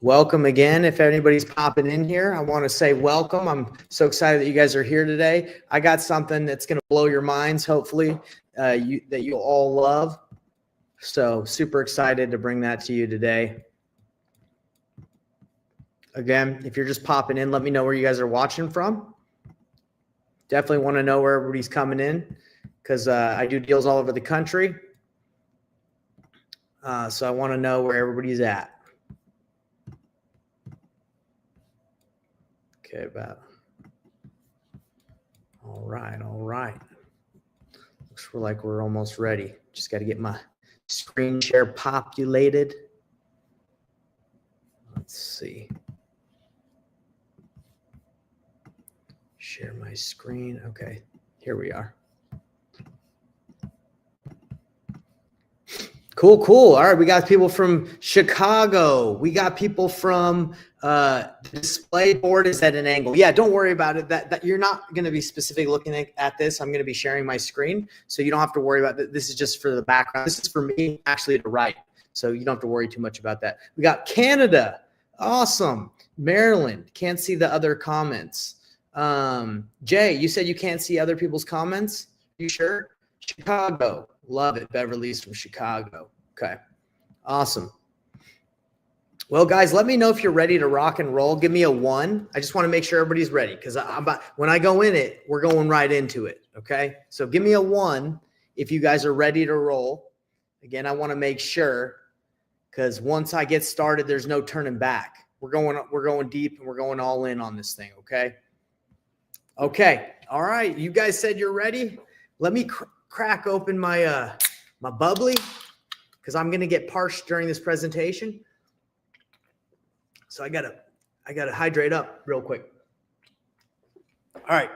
Welcome again. If anybody's popping in here, I want to say welcome. I'm so excited that you guys are here today. I got something that's going to blow your minds, hopefully, that you'll all love. So super excited to bring that to you today. Again, if you're just popping in, let me know where you guys are watching from. Definitely want to know where everybody's coming in because I do deals all over the country. So I want to know where everybody's at. Okay, about. All right. Looks like we're almost ready. Just got to get my screen share populated. Let's see. Share my screen. Okay, here we are. Cool. All right, we got people from Chicago. We got people from the display board is at an angle. Yeah, don't worry about it. That you're not going to be specifically looking at this. I'm going to be sharing my screen, so you don't have to worry about that. This is just for the background. This is for me actually to write, so you don't have to worry too much about that. We got Canada. Awesome. Maryland. Can't see the other comments. Jay, you said you can't see other people's comments? You sure? Chicago. Love it. Beverly's from Chicago. Okay. Awesome. Well, guys, let me know if you're ready to rock and roll. Give me a 1. I just want to make sure everybody's ready because when I go in it, we're going right into it. Okay. So give me a 1 if you guys are ready to roll. Again, I want to make sure because once I get started, there's no turning back. We're going deep and we're going all in on this thing. Okay. Okay. All right. You guys said you're ready. Let me crack open my my bubbly because I'm gonna get parched during this presentation. So I gotta hydrate up real quick. All right,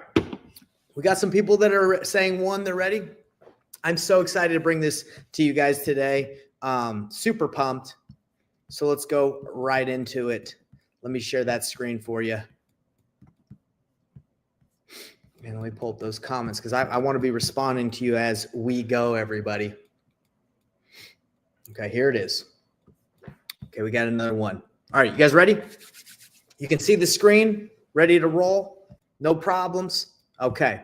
we got some people that are saying 1, they're ready. I'm so excited to bring this to you guys today. Super pumped. So let's go right into it. Let me share that screen for you. And let me pull up those comments because I want to be responding to you as we go, everybody. Okay, here it is. Okay, we got another one. All right, you guys ready? You can see the screen, ready to roll? No problems? Okay.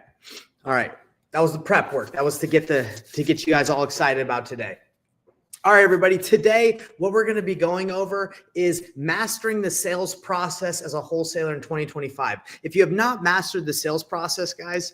All right. That was the prep work. That was to get you guys all excited about today. All right, everybody. Today, what we're going to be going over is mastering the sales process as a wholesaler in 2025. If you have not mastered the sales process, guys,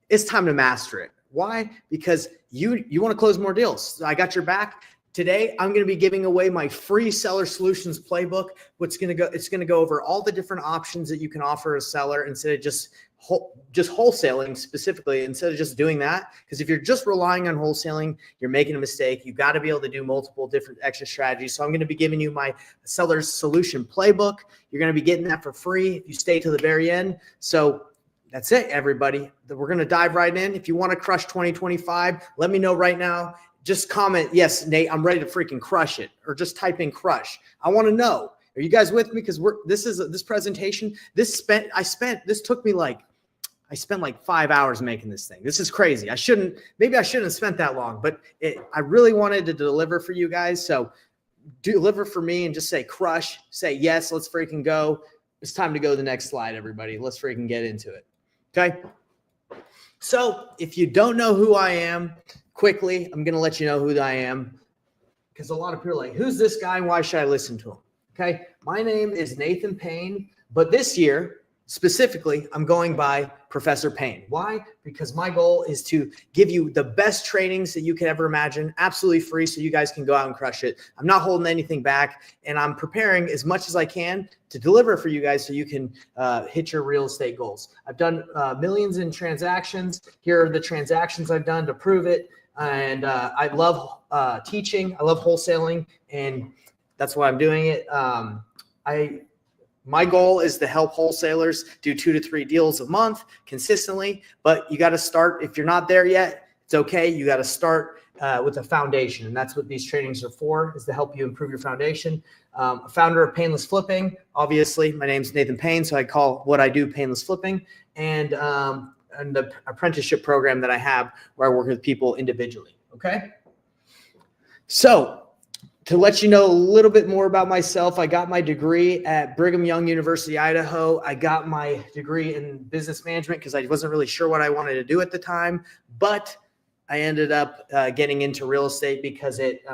it's time to master it. Why? Because you want to close more deals. So I got your back. Today, I'm going to be giving away my free seller solutions playbook. It's going to go over all the different options that you can offer a seller instead of just wholesaling specifically, instead of just doing that. Because if you're just relying on wholesaling, you're making a mistake. You've got to be able to do multiple different extra strategies. So I'm going to be giving you my seller's solution playbook. You're going to be getting that for free if you stay to the very end. So that's it, everybody. We're going to dive right in. If you want to crush 2025, let me know right now. Just comment, yes, Nate, I'm ready to freaking crush it, or just type in crush. I want to know. Are you guys with me? Because this presentation, I spent like 5 hours making this thing. This is crazy. Maybe I shouldn't have spent that long, but I really wanted to deliver for you guys. So deliver for me and just say crush, say yes, let's freaking go. It's time to go to the next slide, everybody. Let's freaking get into it. Okay. So if you don't know who I am, quickly, I'm going to let you know who I am because a lot of people are like, who's this guy and why should I listen to him? Okay. My name is Nathan Payne, but this year specifically, I'm going by Professor Payne. Why? Because my goal is to give you the best trainings that you could ever imagine, absolutely free, so you guys can go out and crush it. I'm not holding anything back, and I'm preparing as much as I can to deliver for you guys so you can hit your real estate goals. I've done millions in transactions. Here are the transactions I've done to prove it. And I love teaching. I love wholesaling, and that's why I'm doing it. My goal is to help wholesalers do 2 to 3 deals a month consistently, but you got to start. If you're not there yet, it's okay. You got to start with a foundation, and that's what these trainings are for, is to help you improve your foundation. Founder of Painless Flipping, obviously. My name's Nathan Payne, so I call what I do Painless Flipping, and the apprenticeship program that I have where I work with people individually, okay? So to let you know a little bit more about myself, I got my degree at Brigham Young University, Idaho. I got my degree in business management because I wasn't really sure what I wanted to do at the time, but I ended up getting into real estate because it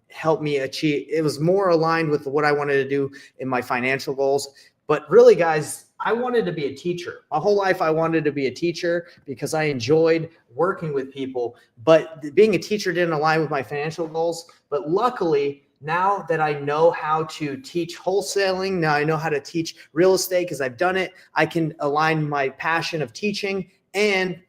helped me achieve. It was more aligned with what I wanted to do in my financial goals. But really, guys, I wanted to be a teacher. My whole life, I wanted to be a teacher because I enjoyed working with people. But being a teacher didn't align with my financial goals. But luckily, now that I know how to teach wholesaling, now I know how to teach real estate because I've done it, I can align my passion of teaching and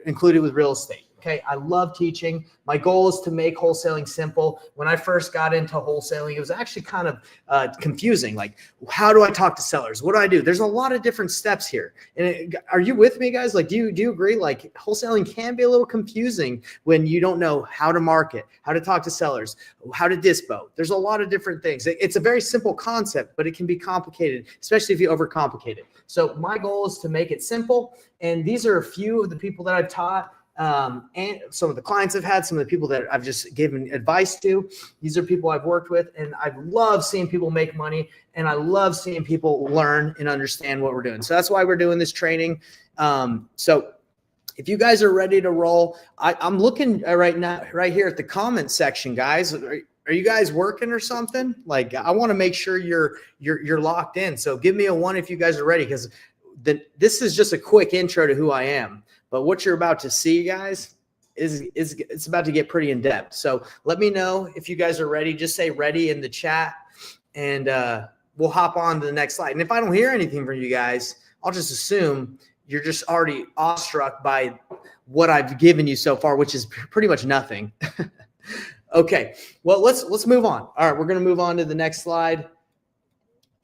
include it with real estate. Okay, I love teaching. My goal is to make wholesaling simple. When I first got into wholesaling, it was actually kind of confusing. Like, how do I talk to sellers? What do I do? There's a lot of different steps here. And are you with me, guys? Like, do you agree? Like, wholesaling can be a little confusing when you don't know how to market, how to talk to sellers, how to dispo. There's a lot of different things. It's a very simple concept, but it can be complicated, especially if you overcomplicate it. So my goal is to make it simple. And these are a few of the people that I've taught. And some of the clients I've had, some of the people that I've just given advice to. These are people I've worked with, and I love seeing people make money, and I love seeing people learn and understand what we're doing. So that's why we're doing this training. So if you guys are ready to roll, I'm looking right now, right here at the comment section, guys. Are you guys working or something? Like, I want to make sure you're locked in. So give me a 1 if you guys are ready, because this is just a quick intro to who I am. But what you're about to see, guys, is it's about to get pretty in depth. So let me know if you guys are ready. Just say ready in the chat, and we'll hop on to the next slide. And if I don't hear anything from you guys, I'll just assume you're just already awestruck by what I've given you so far, which is pretty much nothing. Okay, well, let's move on. All right, we're going to move on to the next slide.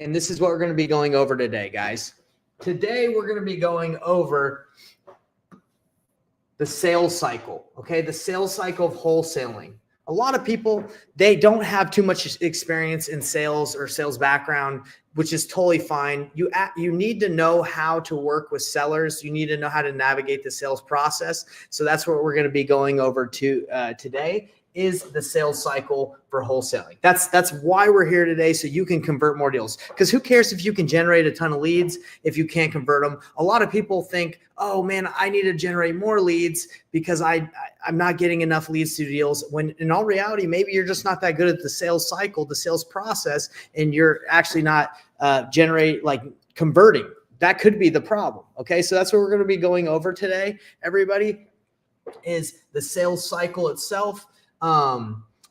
And this is what we're going to be going over today, guys. Today, we're going to be going over the sales cycle, okay? The sales cycle of wholesaling. A lot of people, they don't have too much experience in sales or sales background, which is totally fine. You need to know how to work with sellers. You need to know how to navigate the sales process. So that's what we're going to be going over to today, is the sales cycle for wholesaling. That's why we're here today, so you can convert more deals. Because who cares if you can generate a ton of leads if you can't convert them? A lot of people think, oh man, I need to generate more leads because I'm not getting enough leads to deals. When in all reality, maybe you're just not that good at the sales cycle, the sales process, and you're actually not converting. That could be the problem. Okay, so that's what we're going to be going over today, everybody, is the sales cycle itself.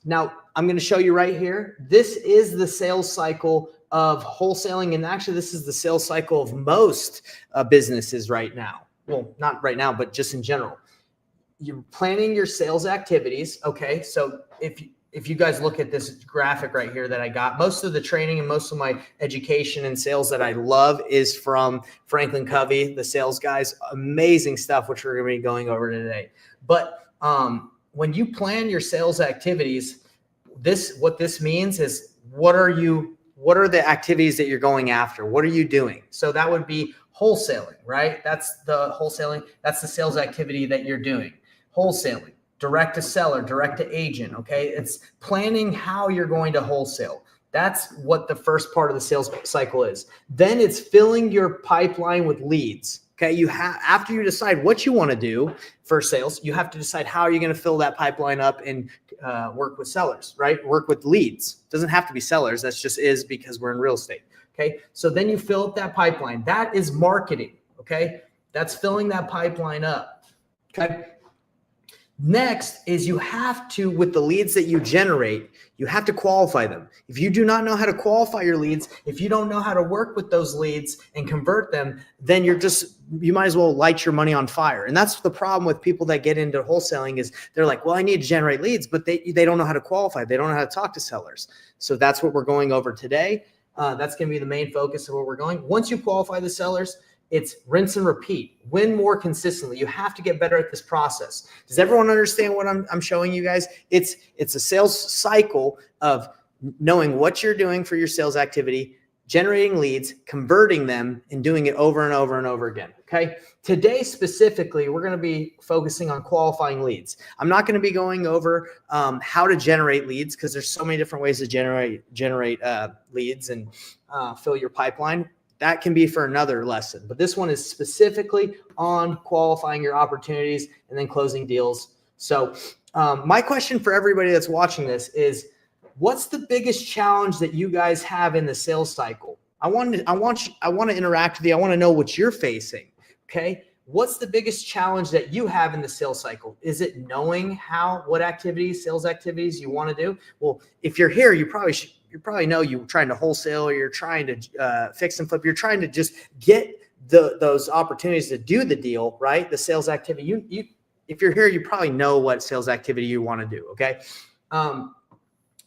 Now I'm going to show you right here. This is the sales cycle of wholesaling. And actually, this is the sales cycle of most businesses right now. Well, not right now, but just in general. You're planning your sales activities. Okay. So if you guys look at this graphic right here that I got, most of the training and most of my education and sales that I love is from Franklin Covey, the sales guys. Amazing stuff, which we're going to be going over today. But, when you plan your sales activities, what this means is what are the activities that you're going after? What are you doing? So that would be wholesaling, right? That's the wholesaling. That's the sales activity that you're doing. Wholesaling, direct to seller, direct to agent. Okay. It's planning how you're going to wholesale. That's what the first part of the sales cycle is. Then it's filling your pipeline with leads. Okay, after you decide what you want to do for sales, you have to decide how you're going to fill that pipeline up and work with sellers, right? Work with leads. Doesn't have to be sellers. That's just is because we're in real estate. Okay, so then you fill up that pipeline. That is marketing. Okay, that's filling that pipeline up. Okay. Next is you have to, with the leads that you generate, you have to qualify them. If you do not know how to qualify your leads, if you don't know how to work with those leads and convert them, then you might as well light your money on fire. And that's the problem with people that get into wholesaling is they're like, well, I need to generate leads, but they don't know how to qualify. They don't know how to talk to sellers. So that's what we're going over today. That's going to be the main focus of where we're going. Once you qualify the sellers, it's rinse and repeat. Win more consistently. You have to get better at this process. Does everyone understand what I'm showing you guys? It's a sales cycle of knowing what you're doing for your sales activity, generating leads, converting them, and doing it over and over and over again. Okay. Today, specifically, we're going to be focusing on qualifying leads. I'm not going to be going over how to generate leads because there's so many different ways to generate leads and fill your pipeline. That can be for another lesson, but this one is specifically on qualifying your opportunities and then closing deals. So my question for everybody that's watching this is, what's the biggest challenge that you guys have in the sales cycle? I want to interact with you. I want to know what you're facing. Okay. What's the biggest challenge that you have in the sales cycle? Is it knowing what sales activities you want to do? Well, if you're here, you probably know you're trying to wholesale, or you're trying to fix and flip. You're trying to just get those opportunities to do the deal, right? The sales activity. If you're here, you probably know what sales activity you want to do. Okay.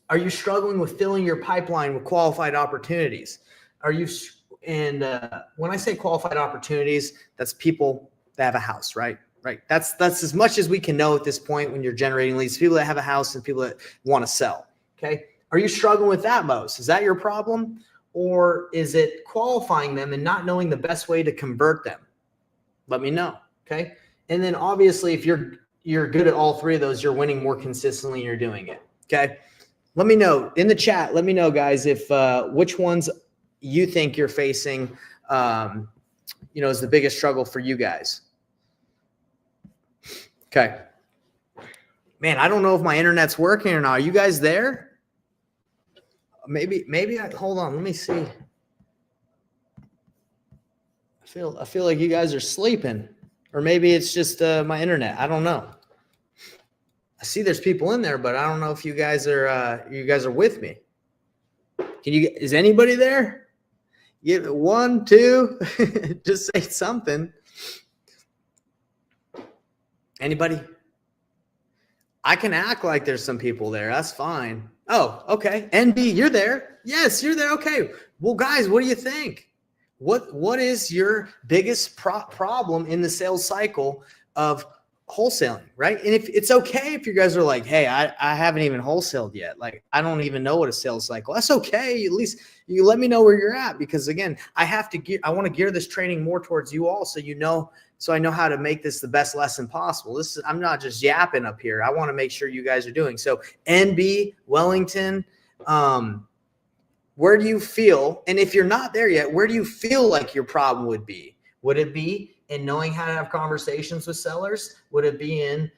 Are you struggling with filling your pipeline with qualified opportunities? When I say qualified opportunities, that's people that have a house, right? Right. That's as much as we can know at this point when you're generating leads, people that have a house and people that want to sell. Okay. Are you struggling with that most? Is that your problem? Or is it qualifying them and not knowing the best way to convert them? Let me know. Okay. And then obviously if you're good at all three of those, you're winning more consistently and you're doing it. Okay. Let me know in the chat. Let me know, guys, if which ones you think you're facing, is the biggest struggle for you guys. Okay. Man, I don't know if my internet's working or not. Are you guys there? Maybe hold on. Let me see. I feel like you guys are sleeping, or maybe it's just my internet. I don't know. I see there's people in there, but I don't know if you guys are with me. Is anybody there? Give 1, 2, just say something. Anybody? I can act like there's some people there. That's fine. Oh, okay. NB, you're there. Yes, you're there. Okay. Well, guys, what do you think? What is your biggest problem in the sales cycle of wholesaling, right? And if it's okay if you guys are like, hey, I haven't even wholesaled yet. Like, I don't even know what a sales cycle. That's okay. At least you let me know where you're at, because again, I want to gear this training more towards you all. So I know how to make this the best lesson possible. I'm not just yapping up here. I want to make sure you guys are doing. So NB, Wellington, where do you feel? And if you're not there yet, where do you feel like your problem would be? Would it be in knowing how to have conversations with sellers? Would it be in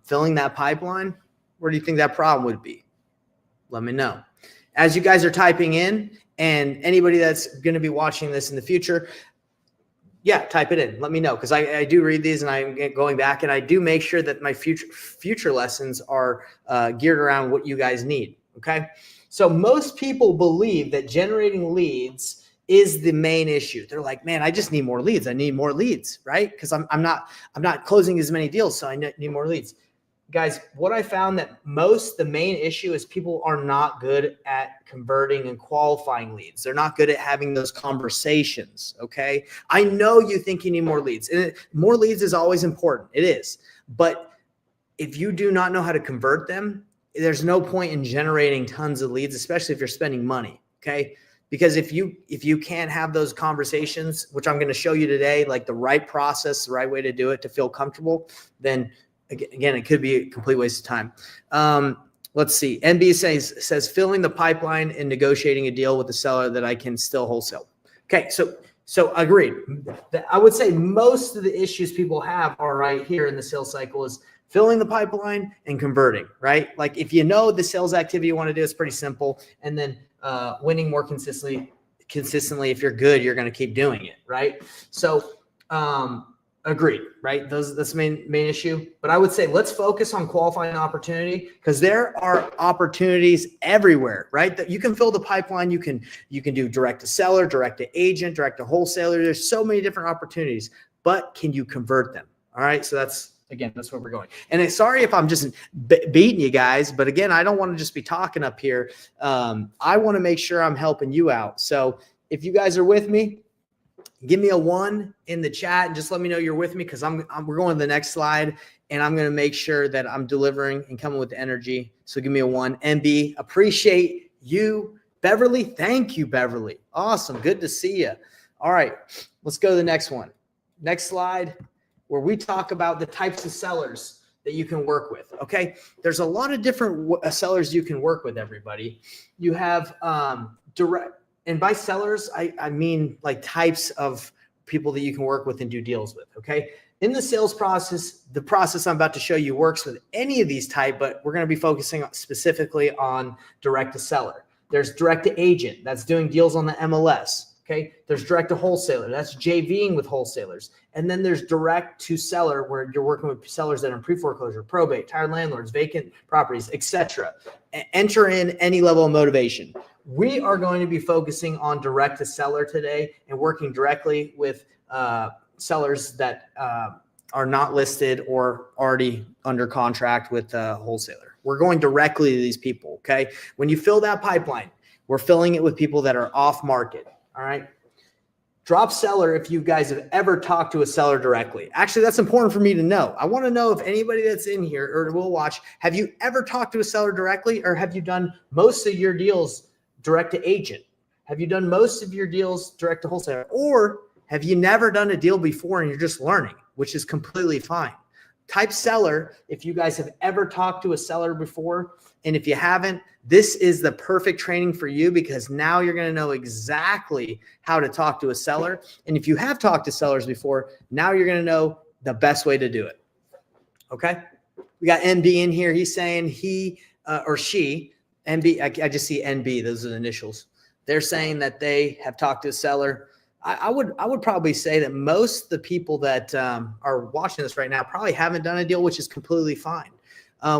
filling that pipeline? Where do you think that problem would be? Let me know. As you guys are typing in, and anybody that's going to be watching this in the future, yeah, type it in. Let me know, because I do read these and I'm going back, and I do make sure that my future lessons are geared around what you guys need. Okay. So most people believe that generating leads is the main issue. They're like, man, I just need more leads. I need more leads, right? Because I'm not closing as many deals, so I need more leads. Guys, what I found that the main issue is people are not good at converting and qualifying leads. They're not good at having those conversations, okay? I know you think you need more leads, and more leads is always important. It is. But if you do not know how to convert them, there's no point in generating tons of leads, especially if you're spending money, okay? Because if you can't have those conversations, which I'm going to show you today, like the right process, the right way to do it to feel comfortable, then again, it could be a complete waste of time. Let's see. NB says filling the pipeline and negotiating a deal with the seller that I can still wholesale. Okay, so agreed. I would say most of the issues people have are right here in the sales cycle is filling the pipeline and converting, right? Like if you know the sales activity you want to do, it's pretty simple. And then winning more consistently. If you're good, you're going to keep doing it, right? So agreed, right? That's the main issue. But I would say let's focus on qualifying opportunity, because there are opportunities everywhere, right? That you can fill the pipeline. You can do direct to seller, direct to agent, direct to wholesaler. There's so many different opportunities, but can you convert them? All right. So that's where we're going. And sorry if I'm just beating you guys, but again, I don't want to just be talking up here. I want to make sure I'm helping you out. So if you guys are with me, give me a 1 in the chat and just let me know you're with me, because we're going to the next slide, and I'm going to make sure that I'm delivering and coming with the energy. So give me a 1. MB, appreciate you Beverly, thank you, Beverly. Awesome. Good to see you. All right, let's go to the next one. Next slide, where we talk about the types of sellers that you can work with. Okay, there's a lot of different sellers you can work with, everybody. You have direct, and by sellers, I mean like types of people that you can work with and do deals with. Okay, in the sales process, the process I'm about to show you works with any of these type, but we're going to be focusing specifically on direct to seller. There's direct to agent, that's doing deals on the MLS. Okay, there's direct to wholesaler, that's JVing with wholesalers. And then there's direct to seller, where you're working with sellers that are in pre-foreclosure, probate, tired landlords, vacant properties, etc. Enter in any level of motivation. We are going to be focusing on direct to seller today and working directly with sellers that are not listed or already under contract with a wholesaler. We're going directly to these people. Okay, when you fill that pipeline, we're filling it with people that are off market. All right. Drop seller if you guys have ever talked to a seller directly. Actually, that's important for me to know. I want to know if anybody that's in here or will watch, have you ever talked to a seller directly, or have you done most of your deals direct to agent? Have you done most of your deals direct to wholesaler? Or have you never done a deal before and you're just learning, which is completely fine. Type seller if you guys have ever talked to a seller before. And if you haven't, this is the perfect training for you, because now you're going to know exactly how to talk to a seller. And if you have talked to sellers before, now you're going to know the best way to do it. Okay. We got MB in here. He's saying he or she, MB, I just see NB. Those are the initials. They're saying that they have talked to a seller. I would probably say that most of the people that are watching this right now probably haven't done a deal, which is completely fine.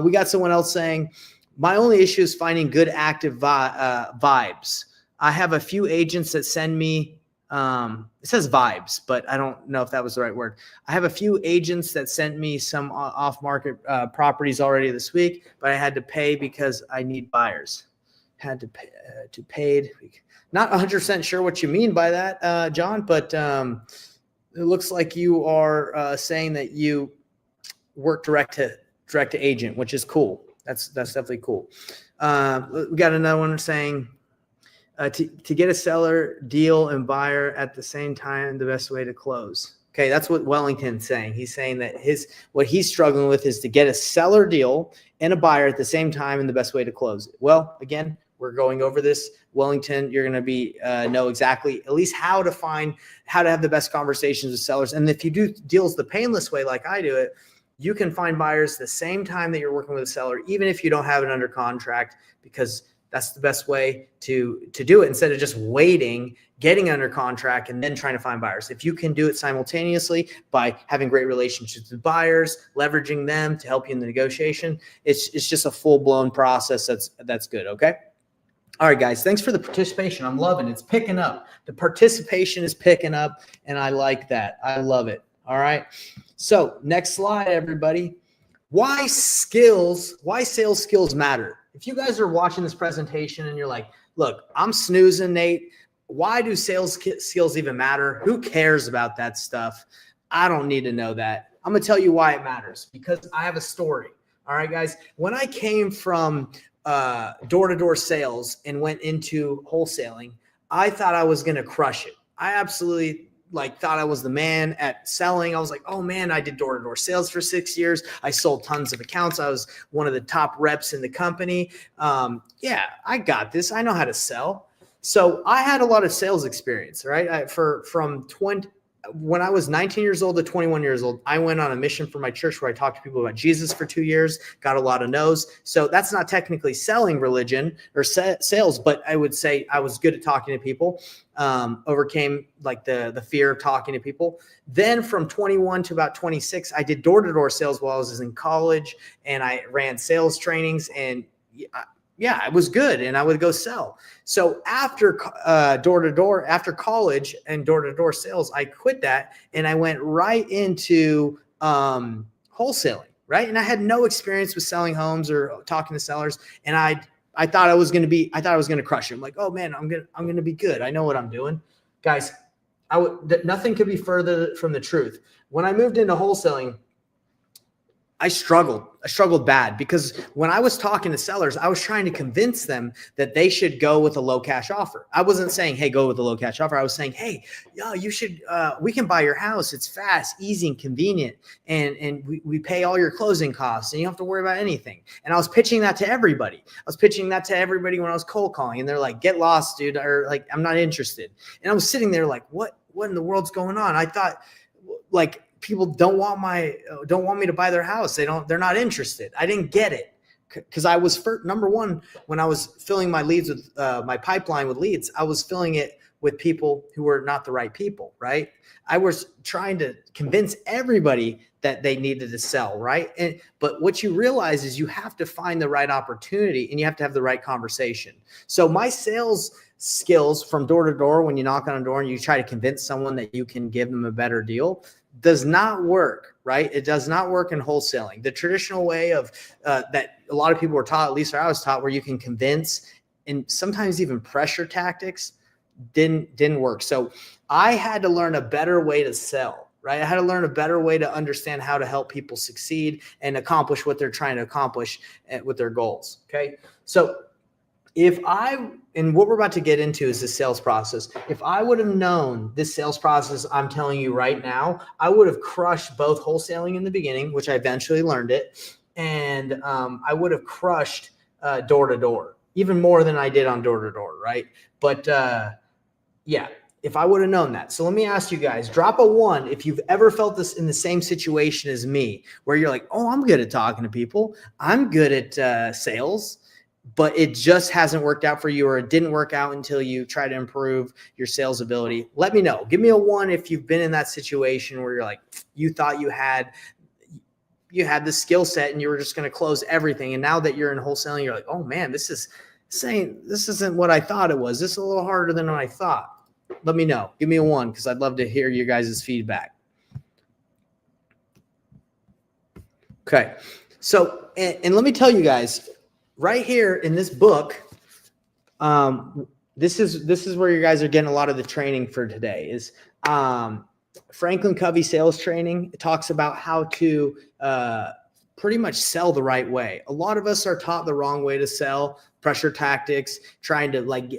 We got someone else saying, my only issue is finding good active vibes. I have a few agents that send me, it says vibes, but I don't know if that was the right word. I have a few agents that sent me some off-market properties already this week, but I had to pay because I need buyers. Had to pay to paid. Not 100% sure what you mean by that, John, but it looks like you are saying that you work direct to agent, which is cool. That's definitely cool. We got another one saying to get a seller, deal, and buyer at the same time, the best way to close. Okay, that's what Wellington's saying. He's saying that what he's struggling with is to get a seller deal and a buyer at the same time, and the best way to close it. Well, again, we're going over this. Wellington, you're going to be know exactly at least how to have the best conversations with sellers. And if you do deals the painless way, like I do it, you can find buyers the same time that you're working with a seller, even if you don't have it under contract, because that's the best way to do it, instead of just waiting, getting under contract, and then trying to find buyers. If you can do it simultaneously by having great relationships with buyers, leveraging them to help you in the negotiation, it's just a full-blown process that's good, okay? All right, guys, thanks for the participation. I'm loving it. It's picking up. The participation is picking up, and I like that. I love it. All right. So next slide, everybody. Why sales skills matter. If you guys are watching this presentation and you're like, look, I'm snoozing, Nate. Why do sales skills even matter? Who cares about that stuff? I don't need to know that. I'm going to tell you why it matters, because I have a story. All right, guys. When I came from door-to-door sales and went into wholesaling, I thought I was going to crush it. I absolutely thought I was the man at selling. I was like, oh man, I did door-to-door sales for 6 years. I sold tons of accounts. I was one of the top reps in the company. Yeah, I got this. I know how to sell. So I had a lot of sales experience, right? When I was 19 years old to 21 years old, I went on a mission for my church where I talked to people about Jesus for 2 years, got a lot of no's. So that's not technically selling religion or sales, but I would say I was good at talking to people, overcame the fear of talking to people. Then from 21 to about 26, I did door-to-door sales while I was in college, and I ran sales trainings, and yeah, it was good, and I would go sell. So after door-to-door, after college and door-to-door sales, I quit that, and I went right into wholesaling, right? And I had no experience with selling homes or talking to sellers, and I thought I was going to crush it. I'm like, oh man, I'm going to be good. I know what I'm doing. Guys, nothing could be further from the truth. When I moved into wholesaling, I struggled bad because when I was talking to sellers, I was trying to convince them that they should go with a low cash offer. I wasn't saying, hey, go with a low cash offer. I was saying, hey, you should, we can buy your house. It's fast, easy, and convenient. And we pay all your closing costs and you don't have to worry about anything. And I was pitching that to everybody. I was pitching that to everybody when I was cold calling, and they're like, get lost, dude. Or like, I'm not interested. And I was sitting there like, what in the world's going on? I thought like, people don't want me to buy their house. They're not interested. I didn't get it because I was number one, when I was filling my leads with my pipeline with leads, I was filling it with people who were not the right people. Right. I was trying to convince everybody that they needed to sell. Right. But what you realize is you have to find the right opportunity and you have to have the right conversation. So my sales skills from door to door, when you knock on a door and you try to convince someone that you can give them a better deal, does not work, right? It does not work in wholesaling. The traditional way of that a lot of people were taught, at least I was taught, where you can convince and sometimes even pressure tactics didn't work. So I had to learn a better way to sell, right? I had to learn a better way to understand how to help people succeed and accomplish what they're trying to accomplish with their goals. Okay. So and what we're about to get into is the sales process. If I would have known this sales process I'm telling you right now, I would have crushed both wholesaling in the beginning, which I eventually learned it. And I would have crushed door to door, even more than I did on door to door. Right. But yeah, if I would have known that. So let me ask you guys, drop a 1 if you've ever felt this in the same situation as me, where you're like, oh, I'm good at talking to people. I'm good at sales. But it just hasn't worked out for you, or it didn't work out until you try to improve your sales ability. Let me know. Give me a 1 if you've been in that situation where you're like, you thought you had the skill set and you were just going to close everything. And now that you're in wholesaling, you're like, oh man, this isn't what I thought it was. This is a little harder than I thought. Let me know. Give me a 1 because I'd love to hear your guys' feedback. Okay. So, and let me tell you guys, right here in this book, this is where you guys are getting a lot of the training for today. Is Franklin Covey sales training. It talks about how to pretty much sell the right way. A lot of us are taught the wrong way to sell, pressure tactics, trying to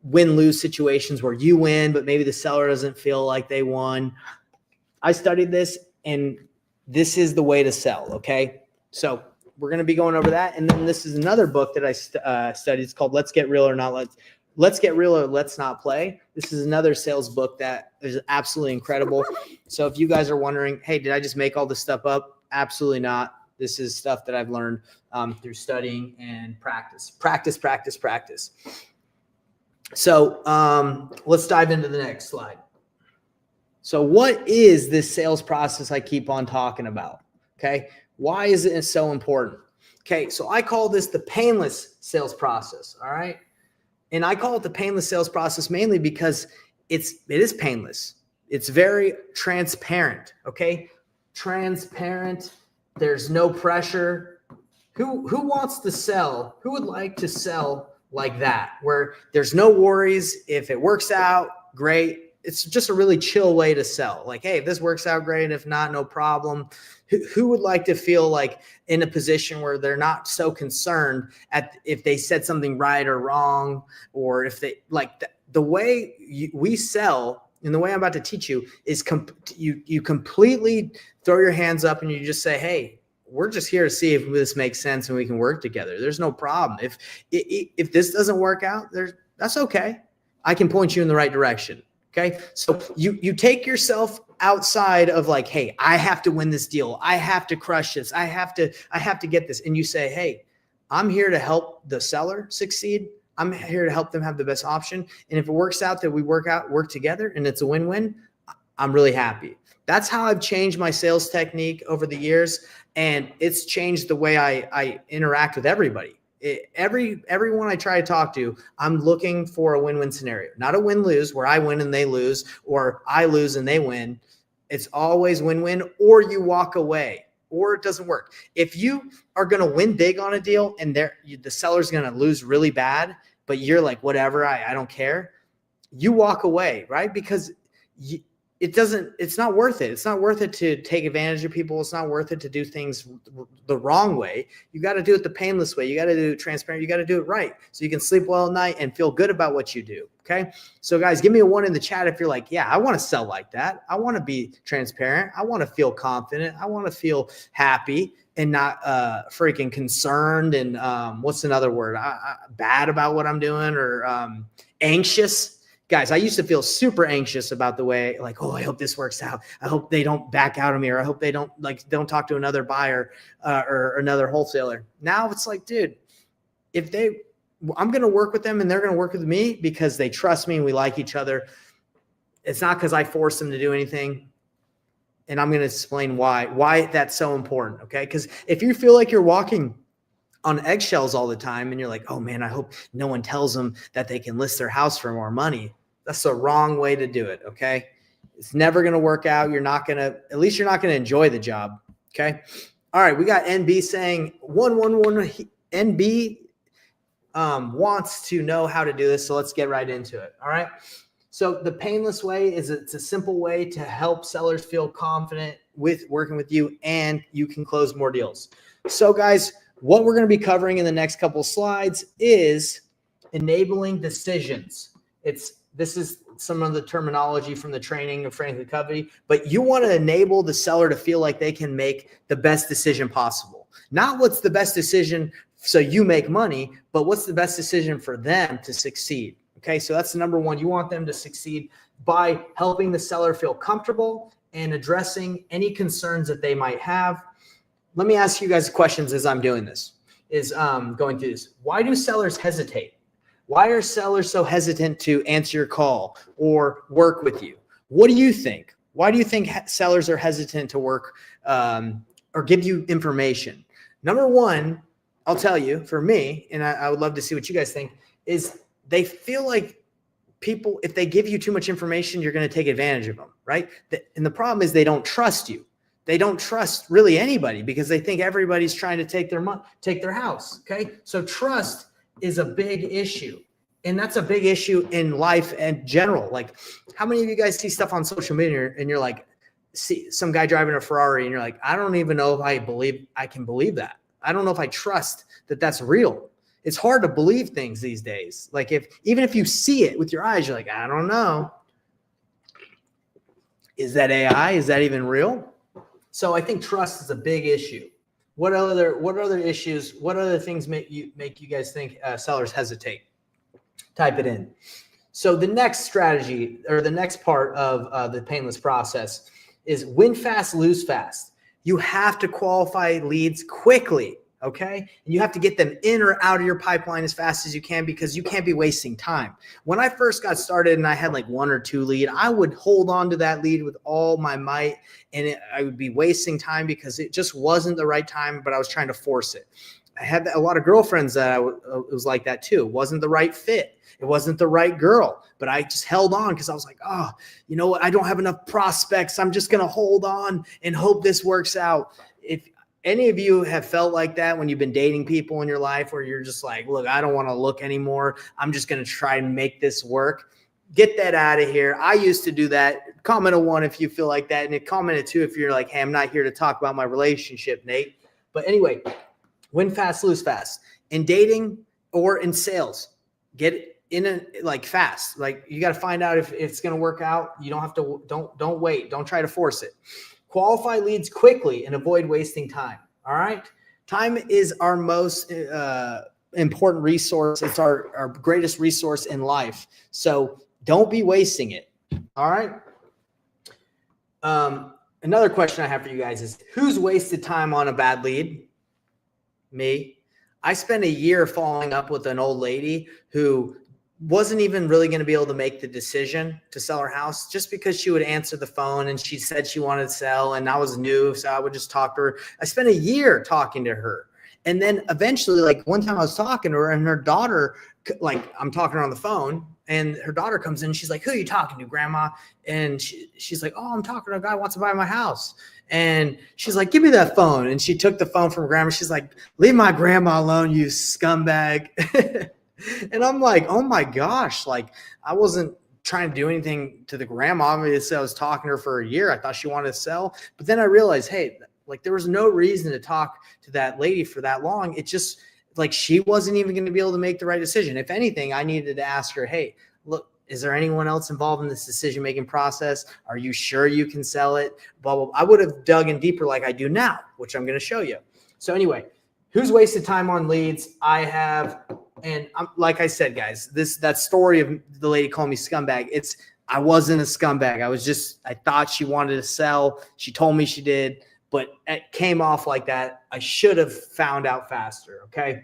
win-lose situations where you win, but maybe the seller doesn't feel like they won. I studied this, and this is the way to sell. Okay, so we're going to be going over that. And then this is another book that I studied. It's called Let's Get Real or Let's Get Real or Let's Not Play. This is another sales book that is absolutely incredible. So if you guys are wondering, hey, did I just make all this stuff up? Absolutely not. This is stuff that I've learned through studying and practice. So let's dive into the next slide. So what is this sales process I keep on talking about? Okay. Why is it so important? Okay, so I call this the painless sales process, all right? And I call it the painless sales process mainly because it is painless. It's very transparent, okay? Transparent. There's no pressure. Who wants to sell? Who would like to sell like that, where there's no worries? If it works out, great. It's just a really chill way to sell. Like, hey, if this works out, great. If not, no problem. Who would like to feel like in a position where they're not so concerned if they said something right or wrong, or if they the way we sell and the way I'm about to teach you is you completely throw your hands up and you just say, hey, we're just here to see if this makes sense and we can work together. There's no problem. If this doesn't work out, that's okay. I can point you in the right direction. Okay. So you take yourself outside of like, hey, I have to win this deal. I have to crush this. I have to get this. And you say, hey, I'm here to help the seller succeed. I'm here to help them have the best option. And if it works out that we work together and it's a win-win, I'm really happy. That's how I've changed my sales technique over the years. And it's changed the way I interact with everybody. Everyone I try to talk to, I'm looking for a win-win scenario, not a win-lose where I win and they lose, or I lose and they win. It's always win-win, or you walk away, or it doesn't work. If you are going to win big on a deal and the seller's going to lose really bad, but you're like, whatever, I don't care. You walk away, right? Because it's not worth it. It's not worth it to take advantage of people. It's not worth it to do things the wrong way. You got to do it the painless way. You got to do it transparent. You got to do it right so you can sleep well at night and feel good about what you do. Okay. So guys, give me a 1 in the chat if you're like, yeah, I want to sell like that. I want to be transparent. I want to feel confident. I want to feel happy and not freaking concerned. And what's another word? Bad about what I'm doing or anxious. Guys, I used to feel super anxious about the way, like, oh, I hope this works out. I hope they don't back out of me, or I hope they don't talk to another buyer or another wholesaler. Now it's like, dude, I'm going to work with them and they're going to work with me because they trust me and we like each other. It's not because I force them to do anything. And I'm going to explain why that's so important. Okay. Because if you feel like you're walking on eggshells all the time and you're like, oh man, I hope no one tells them that they can list their house for more money. That's the wrong way to do it. Okay. It's never going to work out. At least you're not going to enjoy the job. Okay. All right. We got NB saying 111 NB wants to know how to do this. So let's get right into it. All right. So the painless way is it's a simple way to help sellers feel confident with working with you and you can close more deals. So guys, what we're going to be covering in the next couple of slides is enabling decisions. This is some of the terminology from the training of Franklin Covey, but you want to enable the seller to feel like they can make the best decision possible. Not what's the best decision so you make money, but what's the best decision for them to succeed. Okay, so that's the number one. You want them to succeed by helping the seller feel comfortable and addressing any concerns that they might have. Let me ask you guys questions as I'm doing this, going through this. Why do sellers hesitate? Why are sellers so hesitant to answer your call or work with you? What do you think? Why do you think sellers are hesitant to work or give you information? Number one, I'll tell you, for me, and I would love to see what you guys think, is they feel like people, if they give you too much information, you're going to take advantage of them, right? And the problem is they don't trust you. They don't trust really anybody because they think everybody's trying to take their money, take their house. Okay. So trust is a big issue. And that's a big issue in life in general. Like, how many of you guys see stuff on social media and you're like, see some guy driving a Ferrari and you're like, I don't even know if I can believe that. I don't know if I trust that that's real. It's hard to believe things these days. Like even if you see it with your eyes, you're like, I don't know. Is that AI? Is that even real? So I think trust is a big issue. What other issues? What other things make you guys think sellers hesitate? Type it in. So the next strategy or the next part of the painless process is win fast, lose fast. You have to qualify leads quickly. Okay. And you have to get them in or out of your pipeline as fast as you can because you can't be wasting time. When I first got started and I had like 1 or 2 leads, I would hold on to that lead with all my might and I would be wasting time because it just wasn't the right time, but I was trying to force it. I had a lot of girlfriends that it was like that too. It wasn't the right fit. It wasn't the right girl, but I just held on because I was like, oh, you know what? I don't have enough prospects. I'm just going to hold on and hope this works out. If any of you have felt like that when you've been dating people in your life where you're just like, look, I don't want to look anymore. I'm just going to try and make this work. Get that out of here. I used to do that. Comment a 1 if you feel like that. And comment a 2 if you're like, hey, I'm not here to talk about my relationship, Nate. But anyway, win fast, lose fast. In dating or in sales, get in fast. Like you got to find out if it's going to work out. You don't have to, don't wait. Don't try to force it. Qualify leads quickly and avoid wasting time. All right. Time is our most important resource. It's our greatest resource in life. So don't be wasting it. All right. Another question I have for you guys is who's wasted time on a bad lead? Me. I spent a year following up with an old lady who wasn't even really going to be able to make the decision to sell her house just because she would answer the phone and she said she wanted to sell and I was new. So I would just talk to her. I spent a year talking to her. And then eventually, like one time I was talking to her and her daughter, like I'm talking to her on the phone and her daughter comes in. She's like, who are you talking to, Grandma? And she's like, oh, I'm talking to a guy who wants to buy my house. And she's like, give me that phone. And she took the phone from Grandma. She's like, leave my grandma alone, you scumbag. And I'm like, oh my gosh, like I wasn't trying to do anything to the grandma. Obviously, I was talking to her for a year. I thought she wanted to sell, but then I realized, hey, like there was no reason to talk to that lady for that long. It just like she wasn't even going to be able to make the right decision. If anything, I needed to ask her, hey, look, is there anyone else involved in this decision-making process? Are you sure you can sell it? Blah, blah, blah. I would have dug in deeper like I do now, which I'm going to show you. So anyway, who's wasted time on leads? I have, and like I said, guys, that story of the lady calling me scumbag, I wasn't a scumbag. I thought she wanted to sell. She told me she did, but it came off like that. I should have found out faster, okay?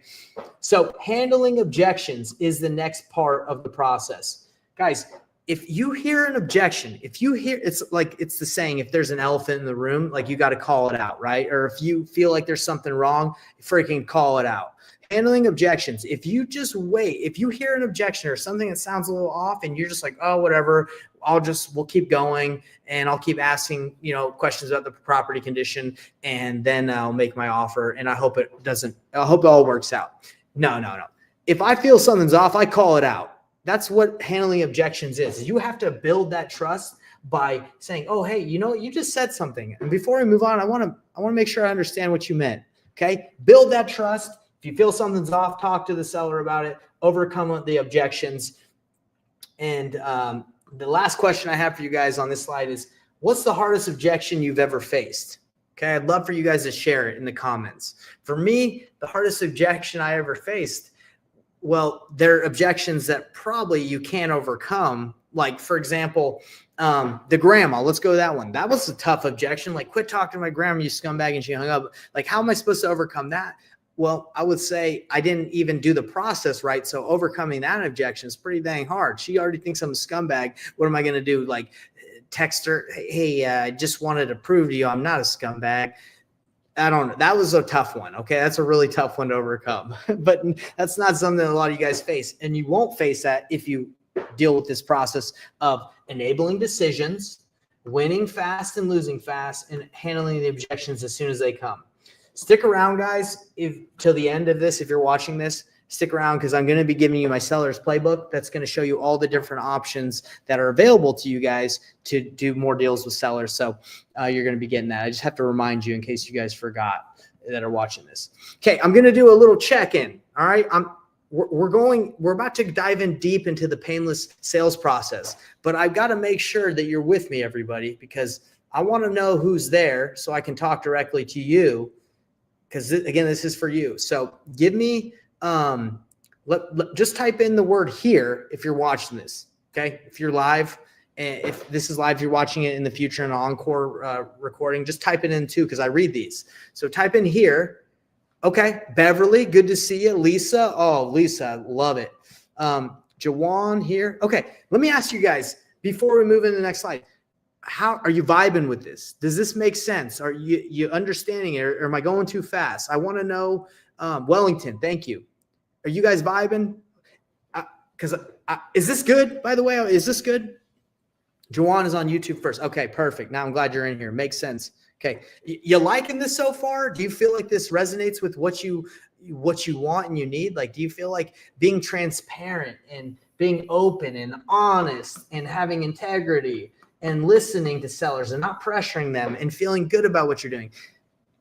So handling objections is the next part of the process. Guys, if you hear an objection, it's the saying, if there's an elephant in the room, like you got to call it out, right? Or if you feel like there's something wrong, freaking call it out. Handling objections. If you just wait, if you hear an objection or something that sounds a little off and you're just like, oh, whatever, we'll keep going and I'll keep asking, questions about the property condition and then I'll make my offer and I hope it all works out. No. If I feel something's off, I call it out. That's what handling objections is. You have to build that trust by saying, oh, hey, you just said something. And before we move on, I want to make sure I understand what you meant. Okay. Build that trust. If you feel something's off, talk to the seller about it, overcome the objections. And the last question I have for you guys on this slide is, what's the hardest objection you've ever faced? Okay. I'd love for you guys to share it in the comments. For me, the hardest objection I ever faced, well, there are objections that probably you can't overcome. Like, for example, the grandma, let's go to that one. That was a tough objection. Like, quit talking to my grandma, you scumbag, and she hung up. Like, how am I supposed to overcome that? Well, I would say I didn't even do the process right. So overcoming that objection is pretty dang hard. She already thinks I'm a scumbag. What am I going to do? Like, text her, hey, I just wanted to prove to you I'm not a scumbag. I don't know. That was a tough one. Okay. That's a really tough one to overcome, but that's not something that a lot of you guys face. And you won't face that if you deal with this process of enabling decisions, winning fast and losing fast, and handling the objections as soon as they come. Stick around, guys, till the end of this. If you're watching this, stick around because I'm going to be giving you my seller's playbook. That's going to show you all the different options that are available to you guys to do more deals with sellers. So you're going to be getting that. I just have to remind you in case you guys forgot that are watching this. Okay, I'm going to do a little check-in. All right, we're about to dive in deep into the painless sales process, but I've got to make sure that you're with me, everybody, because I want to know who's there so I can talk directly to you. Because again, this is for you. So give me, just type in the word here if you're watching this. Okay. If you're live, and if this is live, you're watching it in the future in an encore recording, just type it in too, because I read these. So type in here. Okay. Beverly, good to see you. Lisa. Oh, Lisa, love it. Jawan here. Okay. Let me ask you guys before we move into the next slide. How are you vibing with this? Does this make sense? Are you understanding it, or am I going too fast? I want to know. Wellington, thank you. Are you guys vibing? Because is this good? By the way, is this good? Jawan is on YouTube first. Okay, perfect. Now I'm glad you're in here. Makes sense. Okay, you liking this so far? Do you feel like this resonates with what you want and you need? Like, do you feel like being transparent and being open and honest and having integrity and listening to sellers and not pressuring them and feeling good about what you're doing?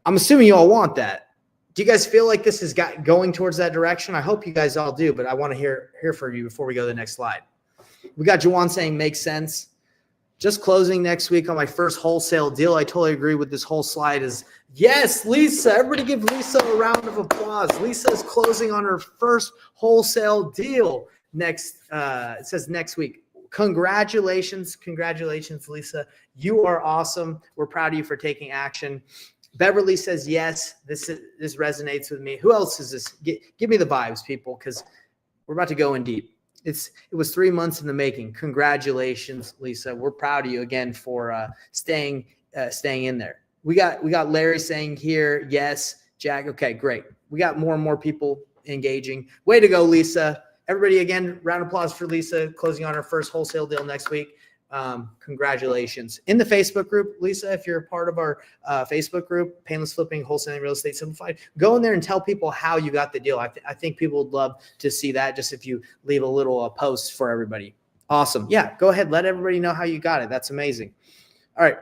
I'm assuming you all want that. Do you guys feel like this is going towards that direction? I hope you guys all do, but I want to hear from you before we go to the next slide. We got Jawan saying makes sense. Just closing next week on my first wholesale deal. I totally agree with this whole slide is yes, Lisa. Everybody give Lisa a round of applause. Lisa is closing on her first wholesale deal next. It says next week. Congratulations, Lisa. You are awesome. We're proud of you for taking action. Beverly says, yes, this resonates with me. Who else is this? Give me the vibes, people, because we're about to go in deep. It was 3 months in the making. Congratulations, Lisa. We're proud of you again for staying in there. We got Larry saying here, yes, Jack. Okay, great. We got more and more people engaging. Way to go, Lisa. Everybody, again, round of applause for Lisa closing on her first wholesale deal next week. Congratulations. In the Facebook group, Lisa, if you're a part of our Facebook group, Painless Flipping, Wholesaling, Real Estate Simplified, go in there and tell people how you got the deal. I think people would love to see that, just if you leave a little post for everybody. Awesome. Yeah, go ahead. Let everybody know how you got it. That's amazing. All right.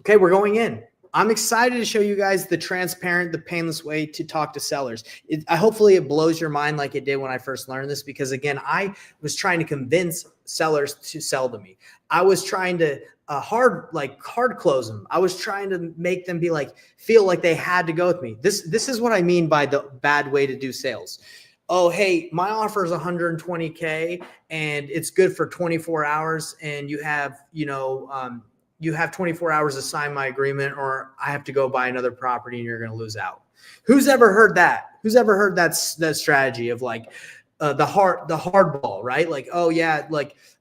Okay, we're going in. I'm excited to show you guys the transparent, the painless way to talk to sellers. Hopefully it blows your mind like it did when I first learned this, because again, I was trying to convince sellers to sell to me. I was trying to hard close them. I was trying to make them feel like they had to go with me. This is what I mean by the bad way to do sales. Oh, hey, my offer is 120K and it's good for 24 hours and you have 24 hours to sign my agreement, or I have to go buy another property and you're going to lose out. Who's ever heard that? Who's ever heard that strategy of the hardball, right? Like, oh yeah,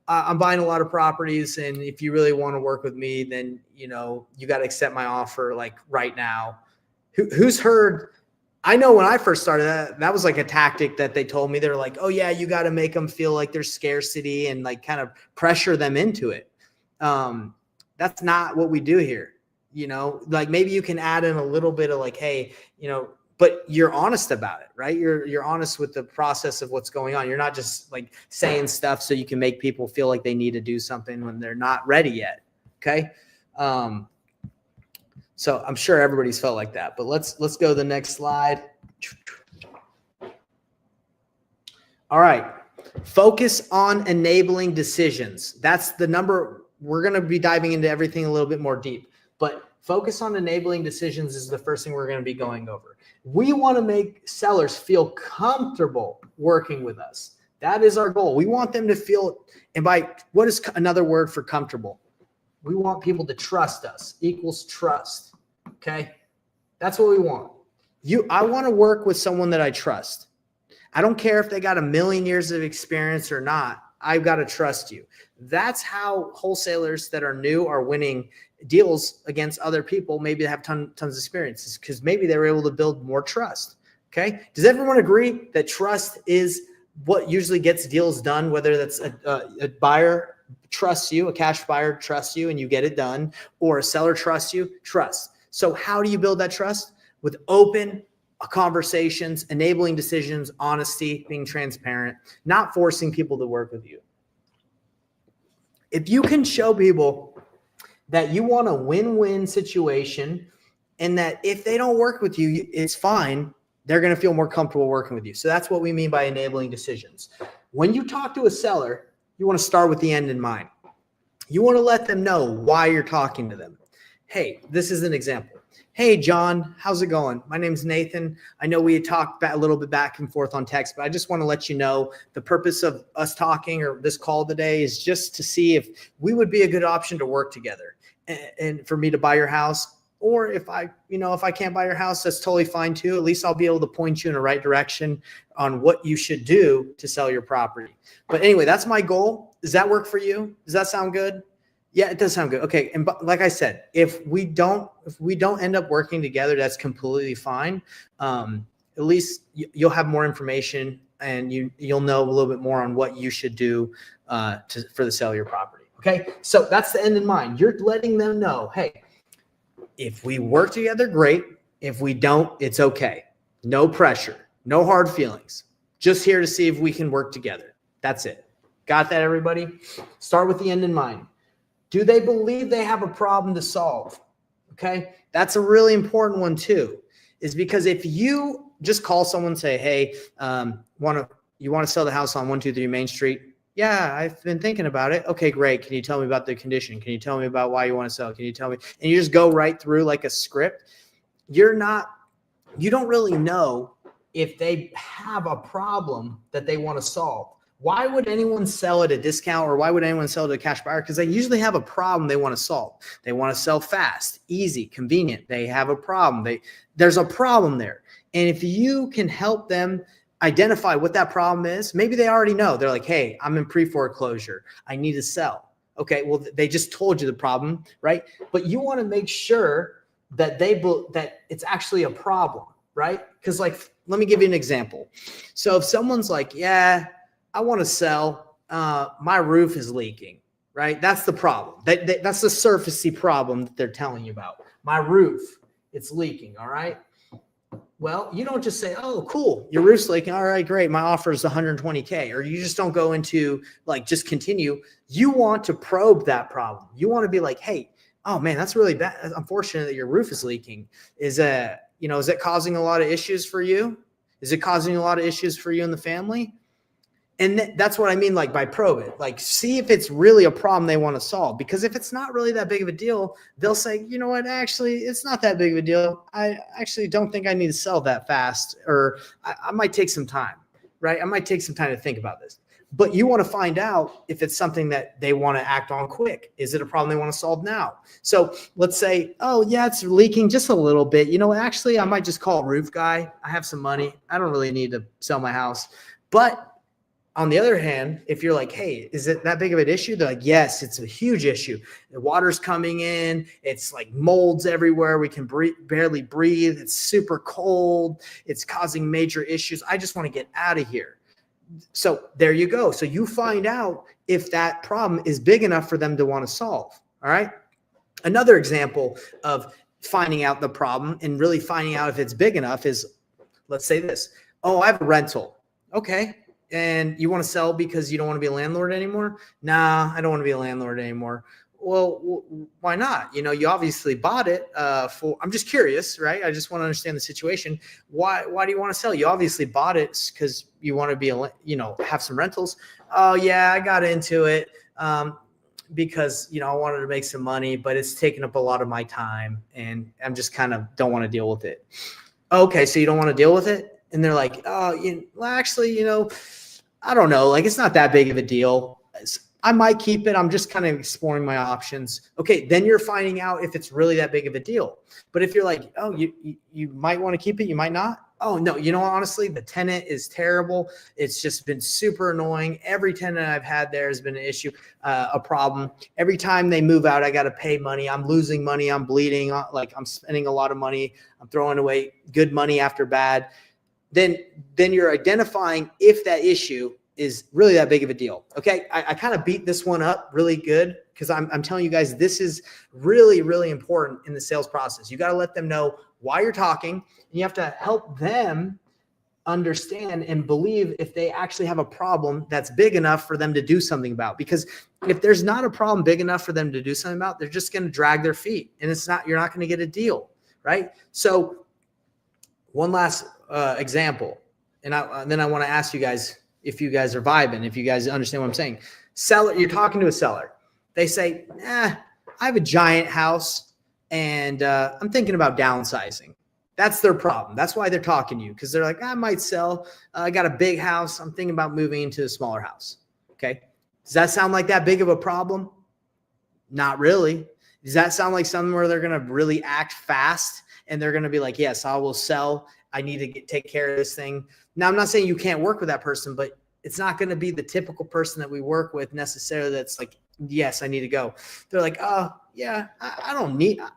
I'm buying a lot of properties, and if you really want to work with me, then you got to accept my offer right now. Who's heard? I know when I first started that was like a tactic that they told me. They're like, oh yeah, you got to make them feel like there's scarcity and kind of pressure them into it. That's not what we do here. Maybe you can add in a little bit of hey, but you're honest about it, right? You're honest with the process of what's going on. You're not just saying stuff so you can make people feel like they need to do something when they're not ready yet. Okay. So I'm sure everybody's felt like that, but let's go to the next slide. All right. Focus on enabling decisions. That's the number. We're going to be diving into everything a little bit more deep, but focus on enabling decisions is the first thing we're going to be going over. We want to make sellers feel comfortable working with us. That is our goal. We want them to feel, and by what is another word for comfortable? We want people to trust us, equals trust. Okay. That's what we want. I want to work with someone that I trust. I don't care if they got 1,000,000 years of experience or not. I've got to trust you. That's how wholesalers that are new are winning deals against other people. Maybe they have tons of experiences because maybe they were able to build more trust. Okay. Does everyone agree that trust is what usually gets deals done, whether that's a buyer trusts you, a cash buyer trusts you and you get it done, or a seller trusts you? Trust. So how do you build that trust? With open conversations, enabling decisions, honesty, being transparent, not forcing people to work with you. If you can show people that you want a win-win situation and that if they don't work with you, it's fine, they're going to feel more comfortable working with you. So that's what we mean by enabling decisions. When you talk to a seller, you want to start with the end in mind. You want to let them know why you're talking to them. Hey, this is an example. Hey, John, how's it going? My name's Nathan. I know we had talked a little bit back and forth on text, but I just want to let you know the purpose of us talking or this call today is just to see if we would be a good option to work together and for me to buy your house. Or if I can't buy your house, that's totally fine too. At least I'll be able to point you in the right direction on what you should do to sell your property. But anyway, that's my goal. Does that work for you? Does that sound good? Yeah, it does sound good. Okay. And like I said, if we don't end up working together, that's completely fine. At least you'll have more information and you'll know a little bit more on what you should do for the sale of your property. Okay. So that's the end in mind. You're letting them know, hey, if we work together, great. If we don't, it's okay. No pressure, no hard feelings. Just here to see if we can work together. That's it. Got that, everybody? Start with the end in mind. Do they believe they have a problem to solve? Okay. That's a really important one too, is because if you just call someone and say, hey, you want to sell the house on 123 Main Street? Yeah, I've been thinking about it. Okay, great. Can you tell me about the condition? Can you tell me about why you want to sell? Can you tell me? And you just go right through like a script. You don't really know if they have a problem that they want to solve. Why would anyone sell at a discount, or why would anyone sell to a cash buyer? Because they usually have a problem they want to solve. They want to sell fast, easy, convenient. They have a problem. There's a problem there. And if you can help them identify what that problem is, maybe they already know. They're like, hey, I'm in pre-foreclosure. I need to sell. Okay, well, they just told you the problem, right? But you want to make sure that that it's actually a problem, right? Because let me give you an example. So if someone's like, yeah, I want to sell, my roof is leaking, right? That's the problem. That's the surfacey problem that they're telling you about. My roof, it's leaking, all right? Well, you don't just say, oh, cool, your roof's leaking. All right, great. My offer is 120K. Or you just don't go into like, just continue. You want to probe that problem. You want to be like, hey, oh man, that's really bad. It's unfortunate that your roof is leaking. Is it causing a lot of issues for you? Is it causing a lot of issues for you and the family? And that's what I mean, like by probe it, like see if it's really a problem they want to solve. Because if it's not really that big of a deal, they'll say, you know what, actually, it's not that big of a deal. I actually don't think I need to sell that fast, or I might take some time, right? I might take some time to think about this. But you want to find out if it's something that they want to act on quick. Is it a problem they want to solve now? So let's say, oh yeah, it's leaking just a little bit. You know, actually, I might just call a roof guy. I have some money. I don't really need to sell my house. But on the other hand, if you're like, hey, is it that big of an issue? They're like, yes, it's a huge issue. The water's coming in. It's like molds everywhere. We can barely breathe. It's super cold. It's causing major issues. I just want to get out of here. So there you go. So you find out if that problem is big enough for them to want to solve. All right. Another example of finding out the problem and really finding out if it's big enough is, let's say this. Oh, I have a rental. Okay. And you want to sell because you don't want to be a landlord anymore? Nah, I don't want to be a landlord anymore. Well, why not? You know, you obviously bought it I'm just curious, right? I just want to understand the situation. Why do you want to sell? You obviously bought it because you want to be, have some rentals. Oh yeah, I got into it because, I wanted to make some money, but it's taken up a lot of my time and I'm just kind of don't want to deal with it. Okay. So you don't want to deal with it? And they're like, oh, actually, I don't know. Like, it's not that big of a deal. I might keep it. I'm just kind of exploring my options. Okay. Then you're finding out if it's really that big of a deal. But if you're like, oh, you might want to keep it, you might not. Oh no, honestly, the tenant is terrible. It's just been super annoying. Every tenant I've had there has been an issue, a problem. Every time they move out, I got to pay money. I'm losing money. I'm bleeding. Like I'm spending a lot of money. I'm throwing away good money after bad. Then you're identifying if that issue is really that big of a deal. Okay. I kind of beat this one up really good because I'm telling you guys, this is really, really important in the sales process. You got to let them know why you're talking, and you have to help them understand and believe if they actually have a problem that's big enough for them to do something about. Because if there's not a problem big enough for them to do something about, they're just going to drag their feet and you're not going to get a deal. Right. So one last example. And then I want to ask you guys, if you guys are vibing, if you guys understand what I'm saying. Seller, you're talking to a seller. They say, I have a giant house and I'm thinking about downsizing. That's their problem. That's why they're talking to you, because they're like, I might sell. I got a big house. I'm thinking about moving into a smaller house. Okay. Does that sound like that big of a problem? Not really. Does that sound like something where they're going to really act fast and they're going to be like, yes, I will sell. I need to take care of this thing. Now, I'm not saying you can't work with that person, but it's not going to be the typical person that we work with necessarily that's like, yes, I need to go. They're like, oh, yeah, I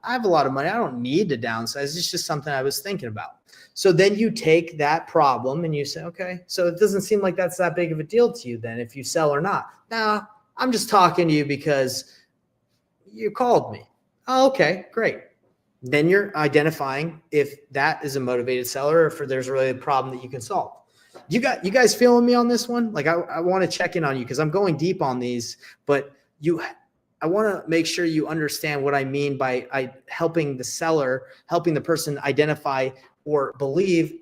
have a lot of money. I don't need to downsize. It's just something I was thinking about. So then you take that problem and you say, okay, so it doesn't seem like that's that big of a deal to you then if you sell or not. Nah, I'm just talking to you because you called me. Oh, okay, great. Then you're identifying if that is a motivated seller or if there's really a problem that you can solve. You guys feeling me on this one? Like I want to check in on you because I'm going deep on these, but I want to make sure you understand what I mean by helping the person identify or believe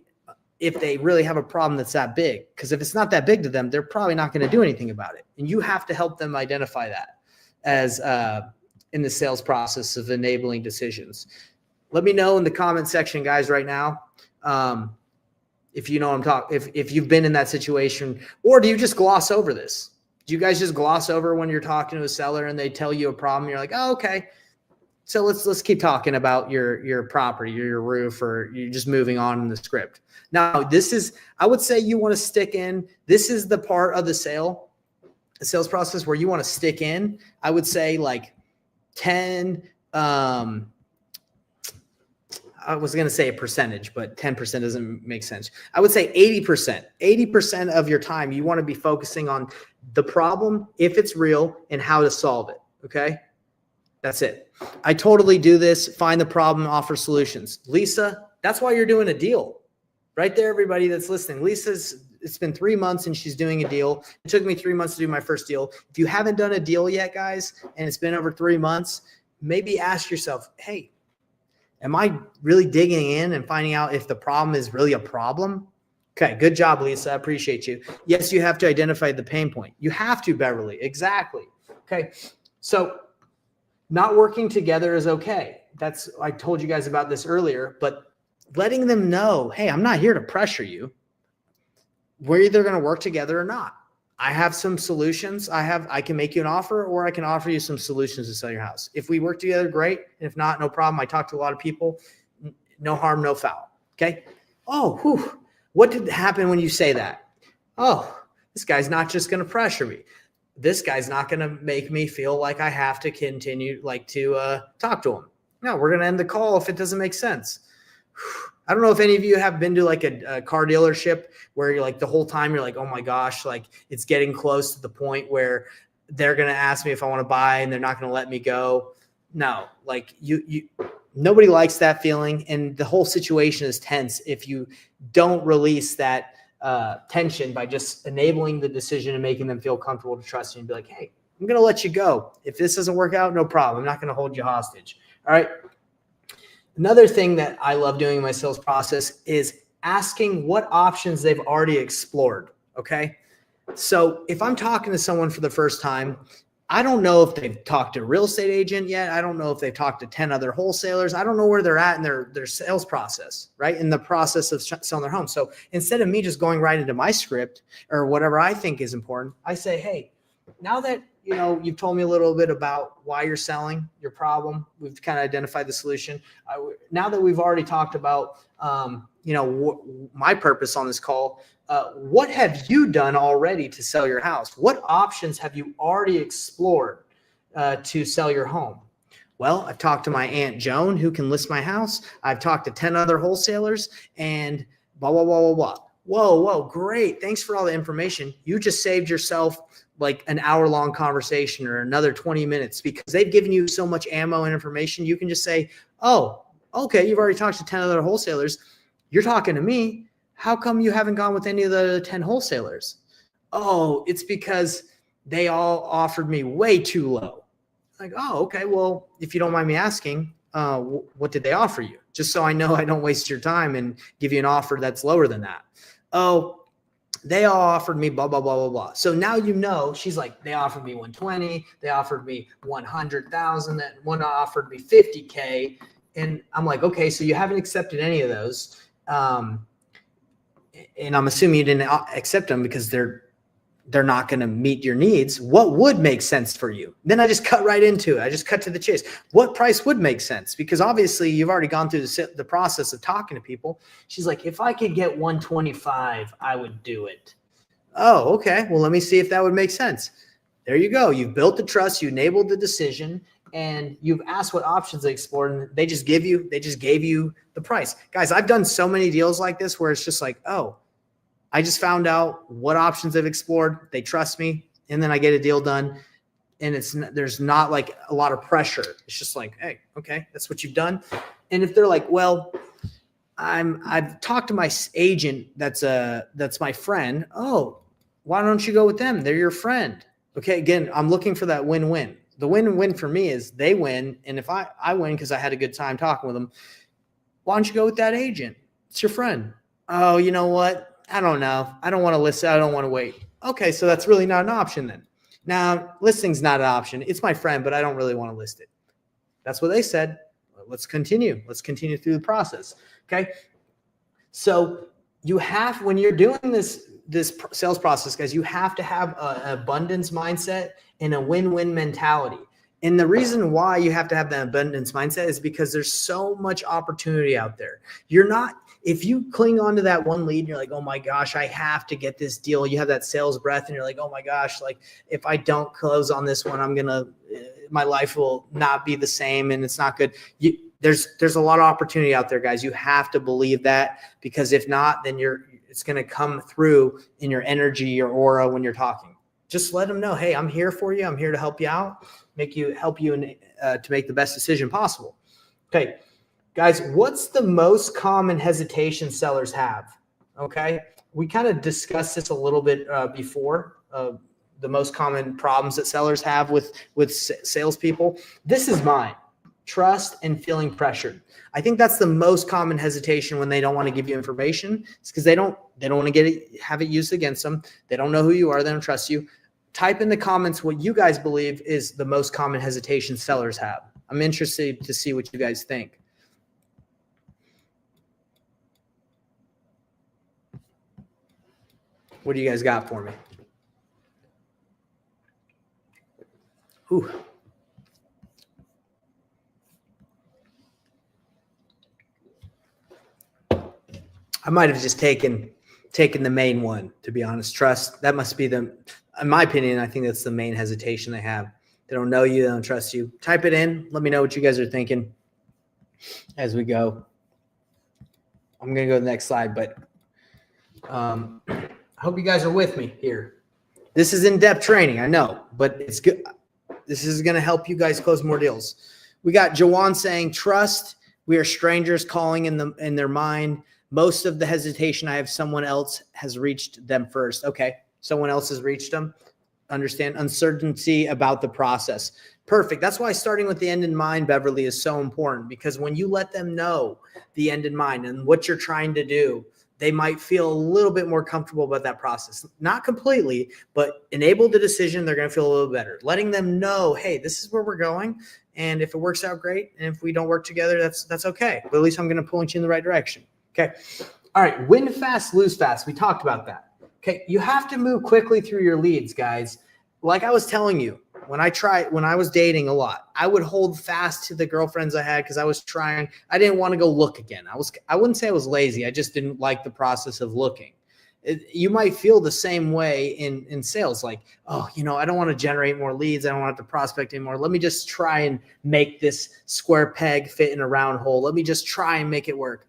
if they really have a problem that's that big. Because if it's not that big to them, they're probably not going to do anything about it. And you have to help them identify that as in the sales process of enabling decisions. Let me know in the comment section, guys, right now. If you know what I'm talking, if you've been in that situation, or do you just gloss over this? Do you guys just gloss over when you're talking to a seller and they tell you a problem? You're like, oh, okay. So let's keep talking about your property or your roof, or you're just moving on in the script. Now, I would say you want to stick in. This is the part of the sales process where you want to stick in. I would say like 10, I was going to say a percentage, but 10% doesn't make sense. I would say 80% of your time, you want to be focusing on the problem, if it's real, and how to solve it. Okay. That's it. I totally do this. Find the problem, offer solutions. Lisa, that's why you're doing a deal. Right there, everybody that's listening. It's been 3 months and she's doing a deal. It took me 3 months to do my first deal. If you haven't done a deal yet, guys, and it's been over 3 months, maybe ask yourself, hey, am I really digging in and finding out if the problem is really a problem? Okay, good job, Lisa. I appreciate you. Yes, you have to identify the pain point. You have to, Beverly. Exactly. Okay, so not working together is okay. I told you guys about this earlier, but letting them know, hey, I'm not here to pressure you. We're either going to work together or not. I have some solutions. I can make you an offer, or I can offer you some solutions to sell your house. If we work together, great. If not, no problem. I talk to a lot of people. No harm, no foul. Okay. Oh, whew. What did happen when you say that? Oh, this guy's not just going to pressure me. This guy's not going to make me feel like I have to continue to talk to him. No, we're going to end the call if it doesn't make sense. I don't know if any of you have been to like a car dealership where you're like the whole time you're like, oh my gosh, like it's getting close to the point where they're going to ask me if I want to buy and they're not going to let me go. No, like nobody likes that feeling. And the whole situation is tense if you don't release that tension by just enabling the decision and making them feel comfortable to trust you and be like, hey, I'm going to let you go. If this doesn't work out, no problem. I'm not going to hold you hostage. All right. Another thing that I love doing in my sales process is asking what options they've already explored. Okay. So if I'm talking to someone for the first time, I don't know if they've talked to a real estate agent yet. I don't know if they've talked to 10 other wholesalers. I don't know where they're at in their sales process, right? In the process of selling their home. So instead of me just going right into my script or whatever I think is important, I say, hey, now that you've told me a little bit about why you're selling, your problem, we've kind of identified the solution. Now that we've already talked about, my purpose on this call, what have you done already to sell your house? What options have you already explored to sell your home? Well, I've talked to my Aunt Joan who can list my house. I've talked to 10 other wholesalers and blah, blah, blah, blah, blah. Whoa, great. Thanks for all the information. You just saved yourself like an hour-long conversation or another 20 minutes because they've given you so much ammo and information. You can just say, oh, okay, you've already talked to 10 other wholesalers. You're talking to me. How come you haven't gone with any of the other 10 wholesalers? Oh, it's because they all offered me way too low. Like, oh, okay. Well, if you don't mind me asking, what did they offer you? Just so I know I don't waste your time and give you an offer that's lower than that. Oh, they all offered me blah, blah, blah, blah, blah. So now she's like, they offered me 120. They offered me 100,000. That one offered me 50K. And I'm like, okay, so you haven't accepted any of those. And I'm assuming you didn't accept them because they're not going to meet your needs. What would make sense for you? Then I just cut right into it. I just cut to the chase. What price would make sense? Because obviously you've already gone through the process of talking to people. She's like, if I could get 125, I would do it. Oh, okay. Well, let me see if that would make sense. There you go. You've built the trust. You enabled the decision. And you've asked what options they explored, and they just gave you the price. Guys, I've done so many deals like this where it's just like, oh, I just found out what options they've explored. They trust me, and then I get a deal done, and there's not like a lot of pressure. It's just like, hey, okay, that's what you've done. And if they're like, well, I've talked to my agent that's my friend. Oh, why don't you go with them? They're your friend. Okay, again, I'm looking for that win-win. The win-win for me is they win, and if I win because I had a good time talking with them, why don't you go with that agent? It's your friend. Oh, you know what? I don't know. I don't want to list it. I don't want to wait. Okay, so that's really not an option then. Now, listing's not an option. It's my friend, but I don't really want to list it. That's what they said. Let's continue. Let's continue through the process. Okay. So when you're doing this sales process, guys, you have to have an abundance mindset and a win-win mentality. And the reason why you have to have that abundance mindset is because there's so much opportunity out there. If you cling on to that one lead and you're like, oh my gosh, I have to get this deal. You have that sales breath and you're like, oh my gosh, like if I don't close on this one, my life will not be the same and it's not good. There's a lot of opportunity out there, guys. You have to believe that, because if not, then it's going to come through in your energy, your aura when you're talking. Just let them know, hey, I'm here for you. I'm here to help you out, help you to make the best decision possible. Okay, guys, what's the most common hesitation sellers have? Okay. We kind of discussed this a little bit before. The most common problems that sellers have with salespeople. This is mine. Trust and feeling pressured. I think that's the most common hesitation when they don't want to give you information. It's because they don't want to have it used against them. They don't know who you are. They don't trust you. Type in the comments what you guys believe is the most common hesitation sellers have. I'm interested to see what you guys think. What do you guys got for me? Ooh. I might have just taken the main one, to be honest. Trust. That must be in my opinion, I think that's the main hesitation they have. They don't know you. They don't trust you. Type it in. Let me know what you guys are thinking as we go. I'm going to go to the next slide, but I hope you guys are with me here. This is in-depth training, I know, but it's good. This is going to help you guys close more deals. We got Jawan saying, trust. We are strangers calling in their mind. Most of the hesitation, I have someone else has reached them first. Okay, someone else has reached them. Understand uncertainty about the process. Perfect. That's why starting with the end in mind, Beverly, is so important, because when you let them know the end in mind and what you're trying to do, they might feel a little bit more comfortable about that process. Not completely, but enable the decision. They're going to feel a little better. Letting them know, hey, this is where we're going. And if it works out, great. And if we don't work together, that's okay. But at least I'm going to point you in the right direction. Okay. All right. Win fast, lose fast. We talked about that. Okay. You have to move quickly through your leads, guys. Like I was telling you, when I was dating a lot, I would hold fast to the girlfriends I had because I didn't want to go look again. I wouldn't say I was lazy. I just didn't like the process of looking. You might feel the same way in sales. Like, oh, I don't want to generate more leads. I don't want to prospect anymore. Let me just try and make this square peg fit in a round hole. Let me just try and make it work.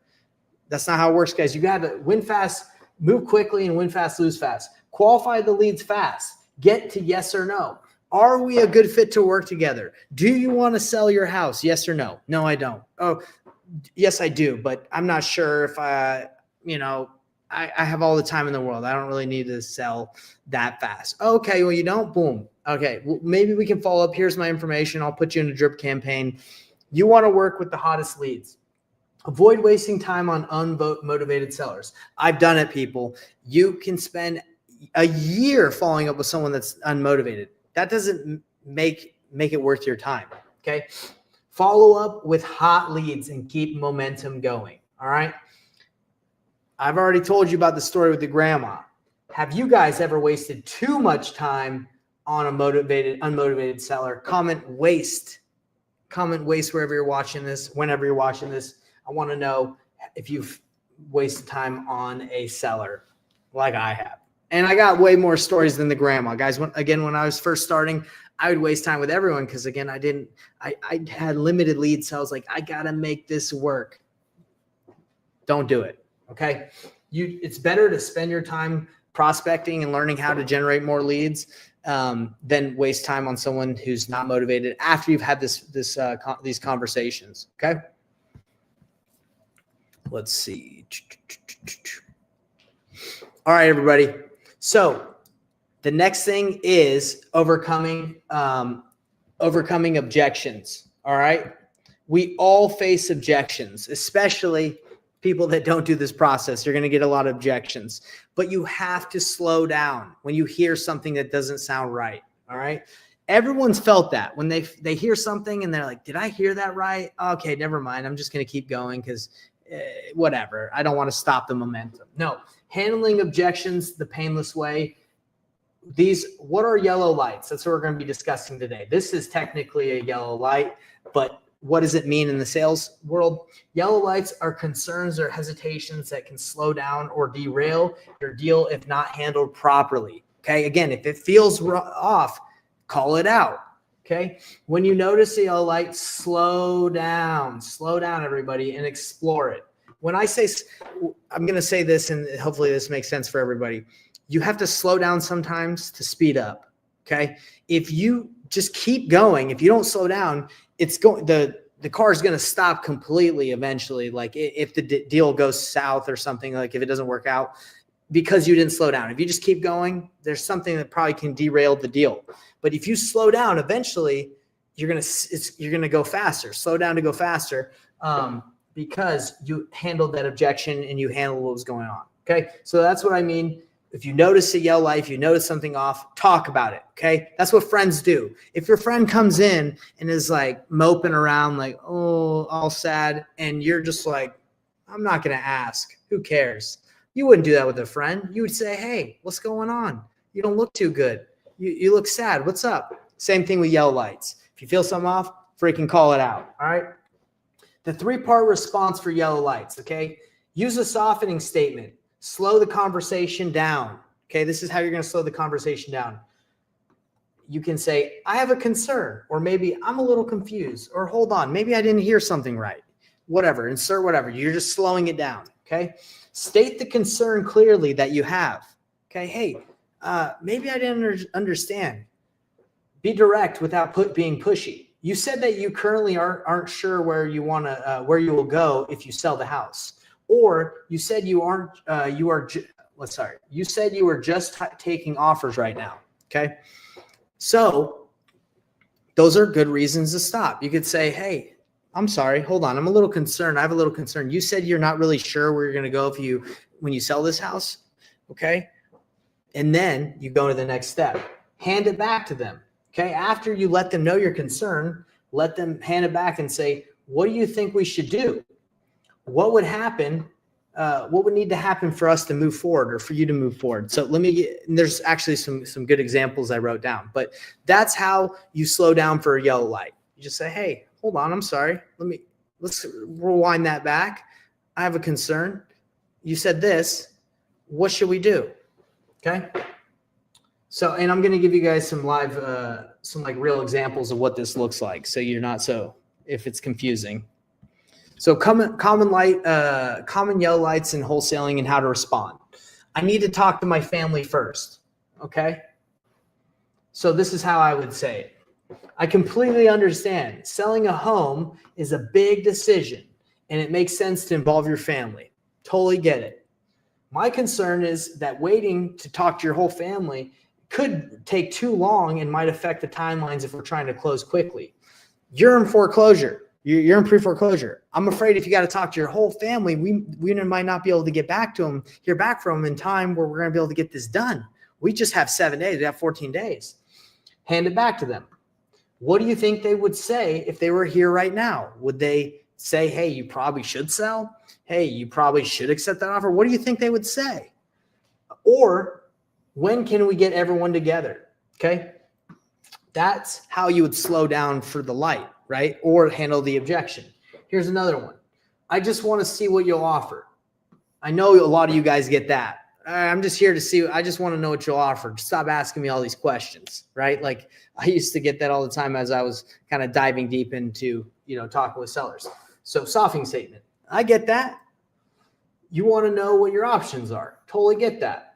That's not how it works, guys. You got to win fast, move quickly, and win fast, lose fast. Qualify the leads fast. Get to yes or no. Are we a good fit to work together? Do you want to sell your house? Yes or no? No, I don't. Oh, yes, I do. But I'm not sure if I have all the time in the world. I don't really need to sell that fast. Okay, well, you don't? Boom. Okay, well, maybe we can follow up. Here's my information. I'll put you in a drip campaign. You want to work with the hottest leads. Avoid wasting time on unmotivated sellers. I've done it, people. You can spend a year following up with someone that's unmotivated. That doesn't make it worth your time, okay? Follow up with hot leads and keep momentum going, all right? I've already told you about the story with the grandma. Have you guys ever wasted too much time on a unmotivated seller? Comment waste. Comment waste wherever you're watching this, whenever you're watching this. I want to know if you've wasted time on a seller like I have. And I got way more stories than the grandma. Guys, when I was first starting, I would waste time with everyone because, again, I had limited leads. So I was like, I got to make this work. Don't do it, okay? It's better to spend your time prospecting and learning how to generate more leads than waste time on someone who's not motivated after you've had these conversations, okay? Let's see. All right, everybody. So the next thing is overcoming objections. All right. We all face objections, especially people that don't do this process. You're going to get a lot of objections, but you have to slow down when you hear something that doesn't sound right. All right. Everyone's felt that when they hear something and they're like, did I hear that right? Okay, never mind. I'm just going to keep going because whatever. I don't want to stop the momentum. No. Handling objections the painless way. What are yellow lights? That's what we're going to be discussing today. This is technically a yellow light, but what does it mean in the sales world? Yellow lights are concerns or hesitations that can slow down or derail your deal if not handled properly. Okay. Again, if it feels off, call it out. Okay. When you notice a yellow light, slow down, everybody, and explore it. When I say, I'm going to say this, and hopefully this makes sense for everybody. You have to slow down sometimes to speed up. Okay. If you just keep going, if you don't slow down, the car is going to stop completely eventually. Like if the deal goes south or something, like if it doesn't work out because you didn't slow down. If you just keep going, there's something that probably can derail the deal. But if you slow down, eventually you're going to go faster, slow down to go faster, because you handled that objection and you handled what was going on. Okay. So that's what I mean. If you notice a yellow light, if you notice something off, talk about it. Okay. That's what friends do. If your friend comes in and is like moping around, like, oh, all sad, and you're just like, I'm not going to ask. Who cares? You wouldn't do that with a friend. You would say, hey, what's going on? You don't look too good. You look sad. What's up? Same thing with yellow lights. If you feel something off, freaking call it out. All right. The 3-part response for yellow lights. Okay. Use a softening statement. Slow the conversation down. Okay. This is how you're going to slow the conversation down. You can say, I have a concern, or maybe I'm a little confused, or hold on, maybe I didn't hear something right. Whatever, insert whatever. You're just slowing it down. Okay. State the concern clearly that you have. Okay. Hey, maybe I didn't understand. Be direct without being pushy. You said that you currently aren't sure where you will go if you sell the house, or you said you said you were just taking offers right now. Okay. So those are good reasons to stop. You could say, hey, I'm sorry, hold on, I'm a little concerned. I have a little concern. You said you're not really sure where you're going to go when you sell this house. Okay. And then you go to the next step. Hand it back to them. Okay. After you let them know your concern, let them hand it back and say, what do you think we should do? What would happen? What would need to happen for us to move forward, or for you to move forward? So there's actually some good examples I wrote down, but that's how you slow down for a yellow light. You just say, hey, hold on, I'm sorry. Let's rewind that back. I have a concern. You said this. What should we do? Okay. So, and I'm going to give you guys some live, some like real examples of what this looks like, so you're not if it's confusing. So common yellow lights in wholesaling and how to respond. I need to talk to my family first. Okay. So this is how I would say it. I completely understand. Selling a home is a big decision, and it makes sense to involve your family. Totally get it. My concern is that waiting to talk to your whole family could take too long and might affect the timelines if we're trying to close quickly. You're in foreclosure. You're in pre-foreclosure. I'm afraid if you got to talk to your whole family, we might not be able to hear back from them in time where we're going to be able to get this done. We just have 7 days. We have 14 days. Hand it back to them. What do you think they would say if they were here right now? Would they say, hey, you probably should sell? Hey, you probably should accept that offer? What do you think they would say? Or when can we get everyone together? Okay. That's how you would slow down for the light, right? Or handle the objection. Here's another one. I just want to see what you'll offer. I know a lot of you guys get that. I'm just here to see. I just want to know what you'll offer. Stop asking me all these questions, right? Like I used to get that all the time as I was kind of diving deep into, talking with sellers. So softening statement. I get that. You want to know what your options are. Totally get that.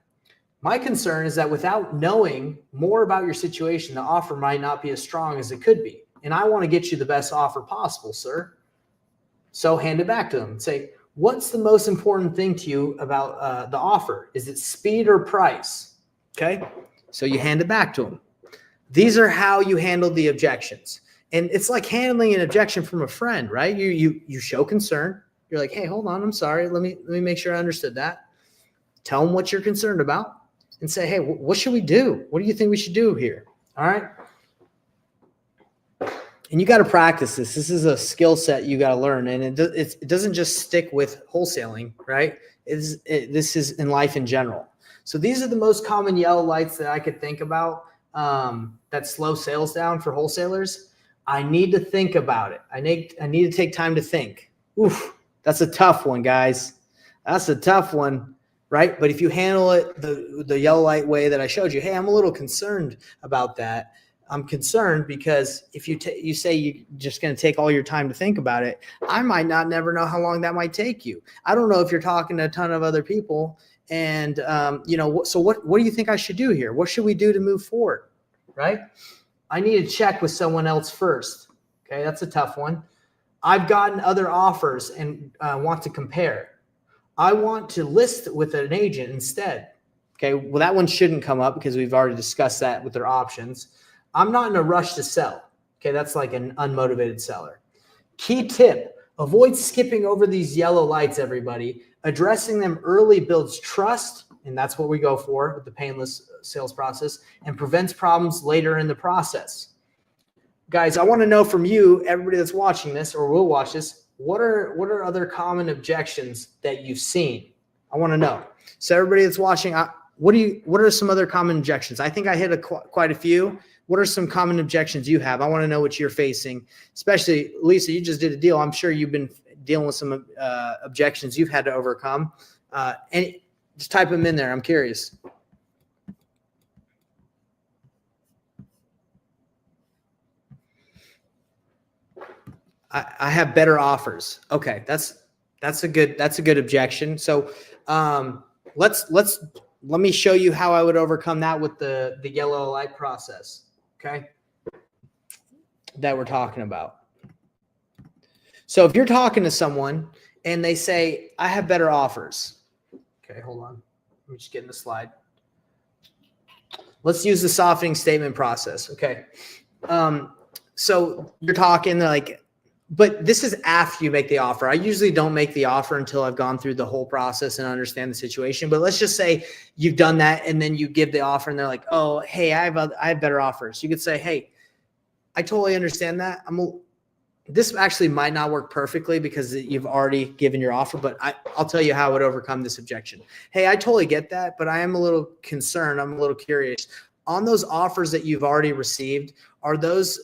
My concern is that without knowing more about your situation, the offer might not be as strong as it could be. And I want to get you the best offer possible, sir. So hand it back to them and say, what's the most important thing to you about the offer? Is it speed or price? Okay. So you hand it back to them. These are how you handle the objections. And it's like handling an objection from a friend, right? You show concern. You're like, hey, hold on. I'm sorry. Let me make sure I understood that. Tell them what you're concerned about and say, hey, what should we do? What do you think we should do here? All right. And you got to practice this. This is a skill set you got to learn. And it doesn't just stick with wholesaling, right? This is in life in general. So these are the most common yellow lights that I could think about that slow sales down for wholesalers. I need to think about it. I need to take time to think. Oof, that's a tough one, guys. That's a tough one, right? But if you handle it the yellow light way that I showed you, hey, I'm a little concerned about that. I'm concerned because if you say you're just going to take all your time to think about it, I might never know how long that might take you. I don't know if you're talking to a ton of other people and, so what do you think I should do here? What should we do to move forward? Right? I need to check with someone else first. Okay. That's a tough one. I've gotten other offers and want to compare. I want to list with an agent instead. Okay, well, that one shouldn't come up because we've already discussed that with their options. I'm not in a rush to sell. Okay, that's like an unmotivated seller. Key tip, avoid skipping over these yellow lights, everybody. Addressing them early builds trust, and that's what we go for with the painless sales process, and prevents problems later in the process. Guys, I want to know from you, everybody that's watching this or will watch this, what are other common objections that you've seen? I want to know. So everybody that's watching, what are some other common objections? I think I hit quite a few. What are some common objections you have? I want to know what you're facing, especially Lisa, you just did a deal. I'm sure you've been dealing with some objections you've had to overcome. And just type them in there. I'm curious. I have better offers. Okay, that's a good objection. So let me show you how I would overcome that with the yellow light process. Okay, that we're talking about. So if you're talking to someone and they say, I have better offers. Okay, hold on. Let me just get in the slide. Let's use the softening statement process. Okay. So you're talking like, but this is after you make the offer. I usually don't make the offer until I've gone through the whole process and understand the situation. But let's just say you've done that and then you give the offer and they're like, oh, hey, I have better offers. You could say, hey, I totally understand that. This actually might not work perfectly because you've already given your offer, but I'll tell you how I would overcome this objection. Hey, I totally get that, but I am a little concerned. I'm a little curious. On those offers that you've already received, are those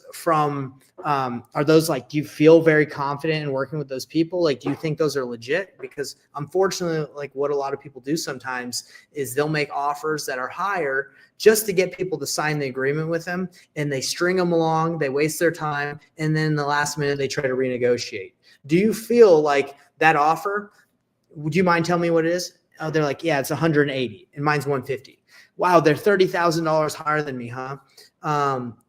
like, do you feel very confident in working with those people? Like, do you think those are legit? Because unfortunately, like what a lot of people do sometimes is they'll make offers that are higher just to get people to sign the agreement with them, and they string them along, they waste their time, and then the last minute they try to renegotiate. Do you feel like that offer, would you mind telling me what it is? Oh, they're like, yeah, it's 180 and mine's 150. Wow, they're $30,000 higher than me, huh?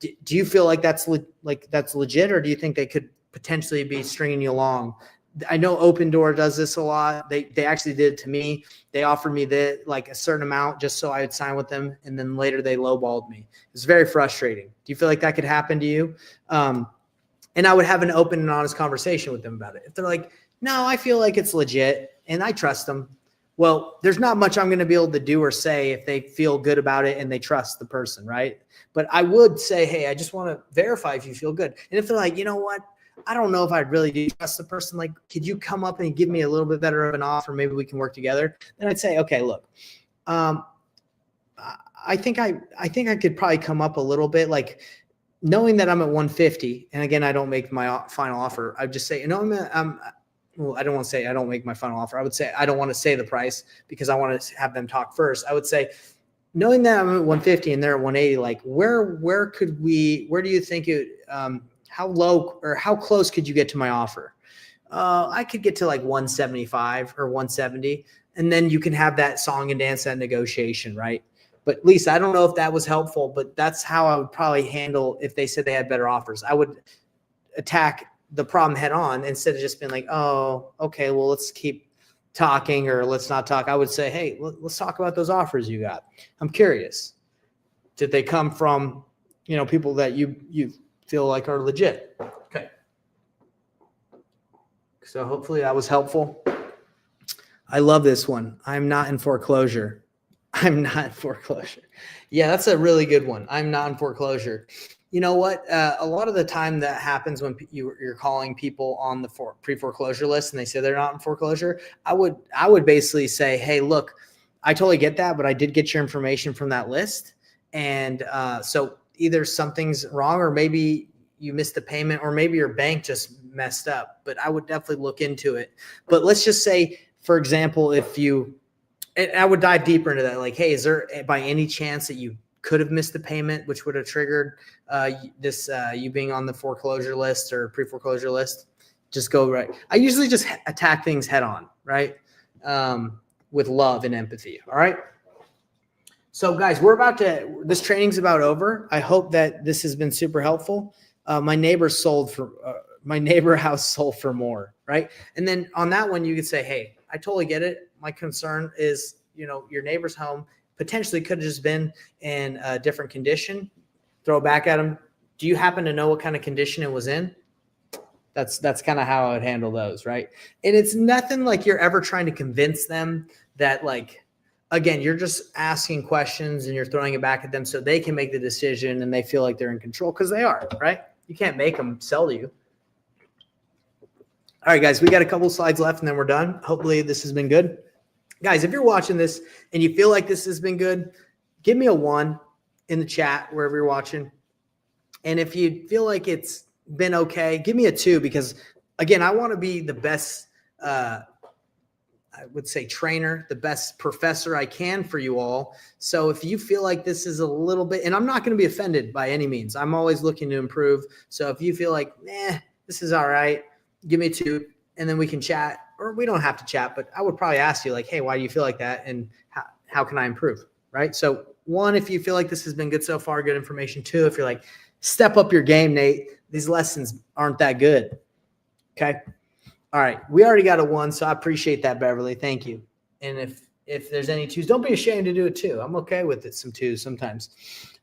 Do you feel like that's legit, or do you think they could potentially be stringing you along? I know Open Door does this a lot. They actually did it to me. They offered me like a certain amount just so I would sign with them, and then later they lowballed me. It's very frustrating. Do you feel like that could happen to you? And I would have an open and honest conversation with them about it. If they're like, no, I feel like it's legit and I trust them. Well, there's not much I'm going to be able to do or say if they feel good about it and they trust the person, right? But I would say, hey, I just want to verify if you feel good. And if they're like, you know what, I don't know if I really do trust the person. Like, could you come up and give me a little bit better of an offer? Maybe we can work together. Then I'd say, okay, look, I think I could probably come up a little bit, like knowing that I'm at 150. And again, I don't make my final offer. I'd just say, well, I don't want to say I don't make my final offer. I would say I don't want to say the price because I want to have them talk first. I would say, knowing that I'm at 150 and they're at 180, like where do you think it, how low or how close could you get to my offer? I could get to like 175 or 170, and then you can have that song and dance, that negotiation, right? But Lisa, I don't know if that was helpful, but that's how I would probably handle if they said they had better offers. I would attack the problem head on instead of just being like, oh, okay, well, let's keep talking or let's not talk. I would say, hey, let's talk about those offers you got. I'm curious. Did they come from, people that you feel like are legit? Okay. So hopefully that was helpful. I love this one. I'm not in foreclosure. I'm not in foreclosure. Yeah, that's a really good one. I'm not in foreclosure. You know what? A lot of the time that happens when you're calling people on the pre-foreclosure list and they say they're not in foreclosure. I would basically say, hey, look, I totally get that, but I did get your information from that list. And so either something's wrong or maybe you missed the payment or maybe your bank just messed up. But I would definitely look into it. But let's just say, for example, and I would dive deeper into that. Like, hey, is there by any chance that you could have missed the payment, which would have triggered you being on the foreclosure list or pre-foreclosure list? Just go right. I usually just attack things head on, right? With love and empathy. All right. So guys, this training's about over. I hope that this has been super helpful. My neighbor sold my neighbor house sold for more, right? And then on that one, you could say, hey, I totally get it. My concern is, your neighbor's home potentially could have just been in a different condition. Throw it back at them. Do you happen to know what kind of condition it was in? That's kind of how I would handle those, right? And it's nothing like you're ever trying to convince them that, like, again, you're just asking questions and you're throwing it back at them so they can make the decision and they feel like they're in control, because they are, right? You can't make them sell to you. All right, guys, we got a couple slides left and then we're done. Hopefully this has been good. Guys, if you're watching this and you feel like this has been good, give me a 1 in the chat wherever you're watching. And if you feel like it's been okay, give me a 2, because again, I want to be the best, I would say, trainer, the best professor I can for you all. So if you feel like this is a little bit, and I'm not going to be offended by any means, I'm always looking to improve. So if you feel like, this is all right, give me a 2, and then we can chat, or we don't have to chat, but I would probably ask you, like, hey, why do you feel like that? And how can I improve? Right? So 1, if you feel like this has been good so far, good information. 2, if you're like, step up your game, Nate, these lessons aren't that good. Okay. All right. We already got a 1. So I appreciate that, Beverly. Thank you. And if there's any 2s, don't be ashamed to do it too. I'm okay with it. Some 2s sometimes.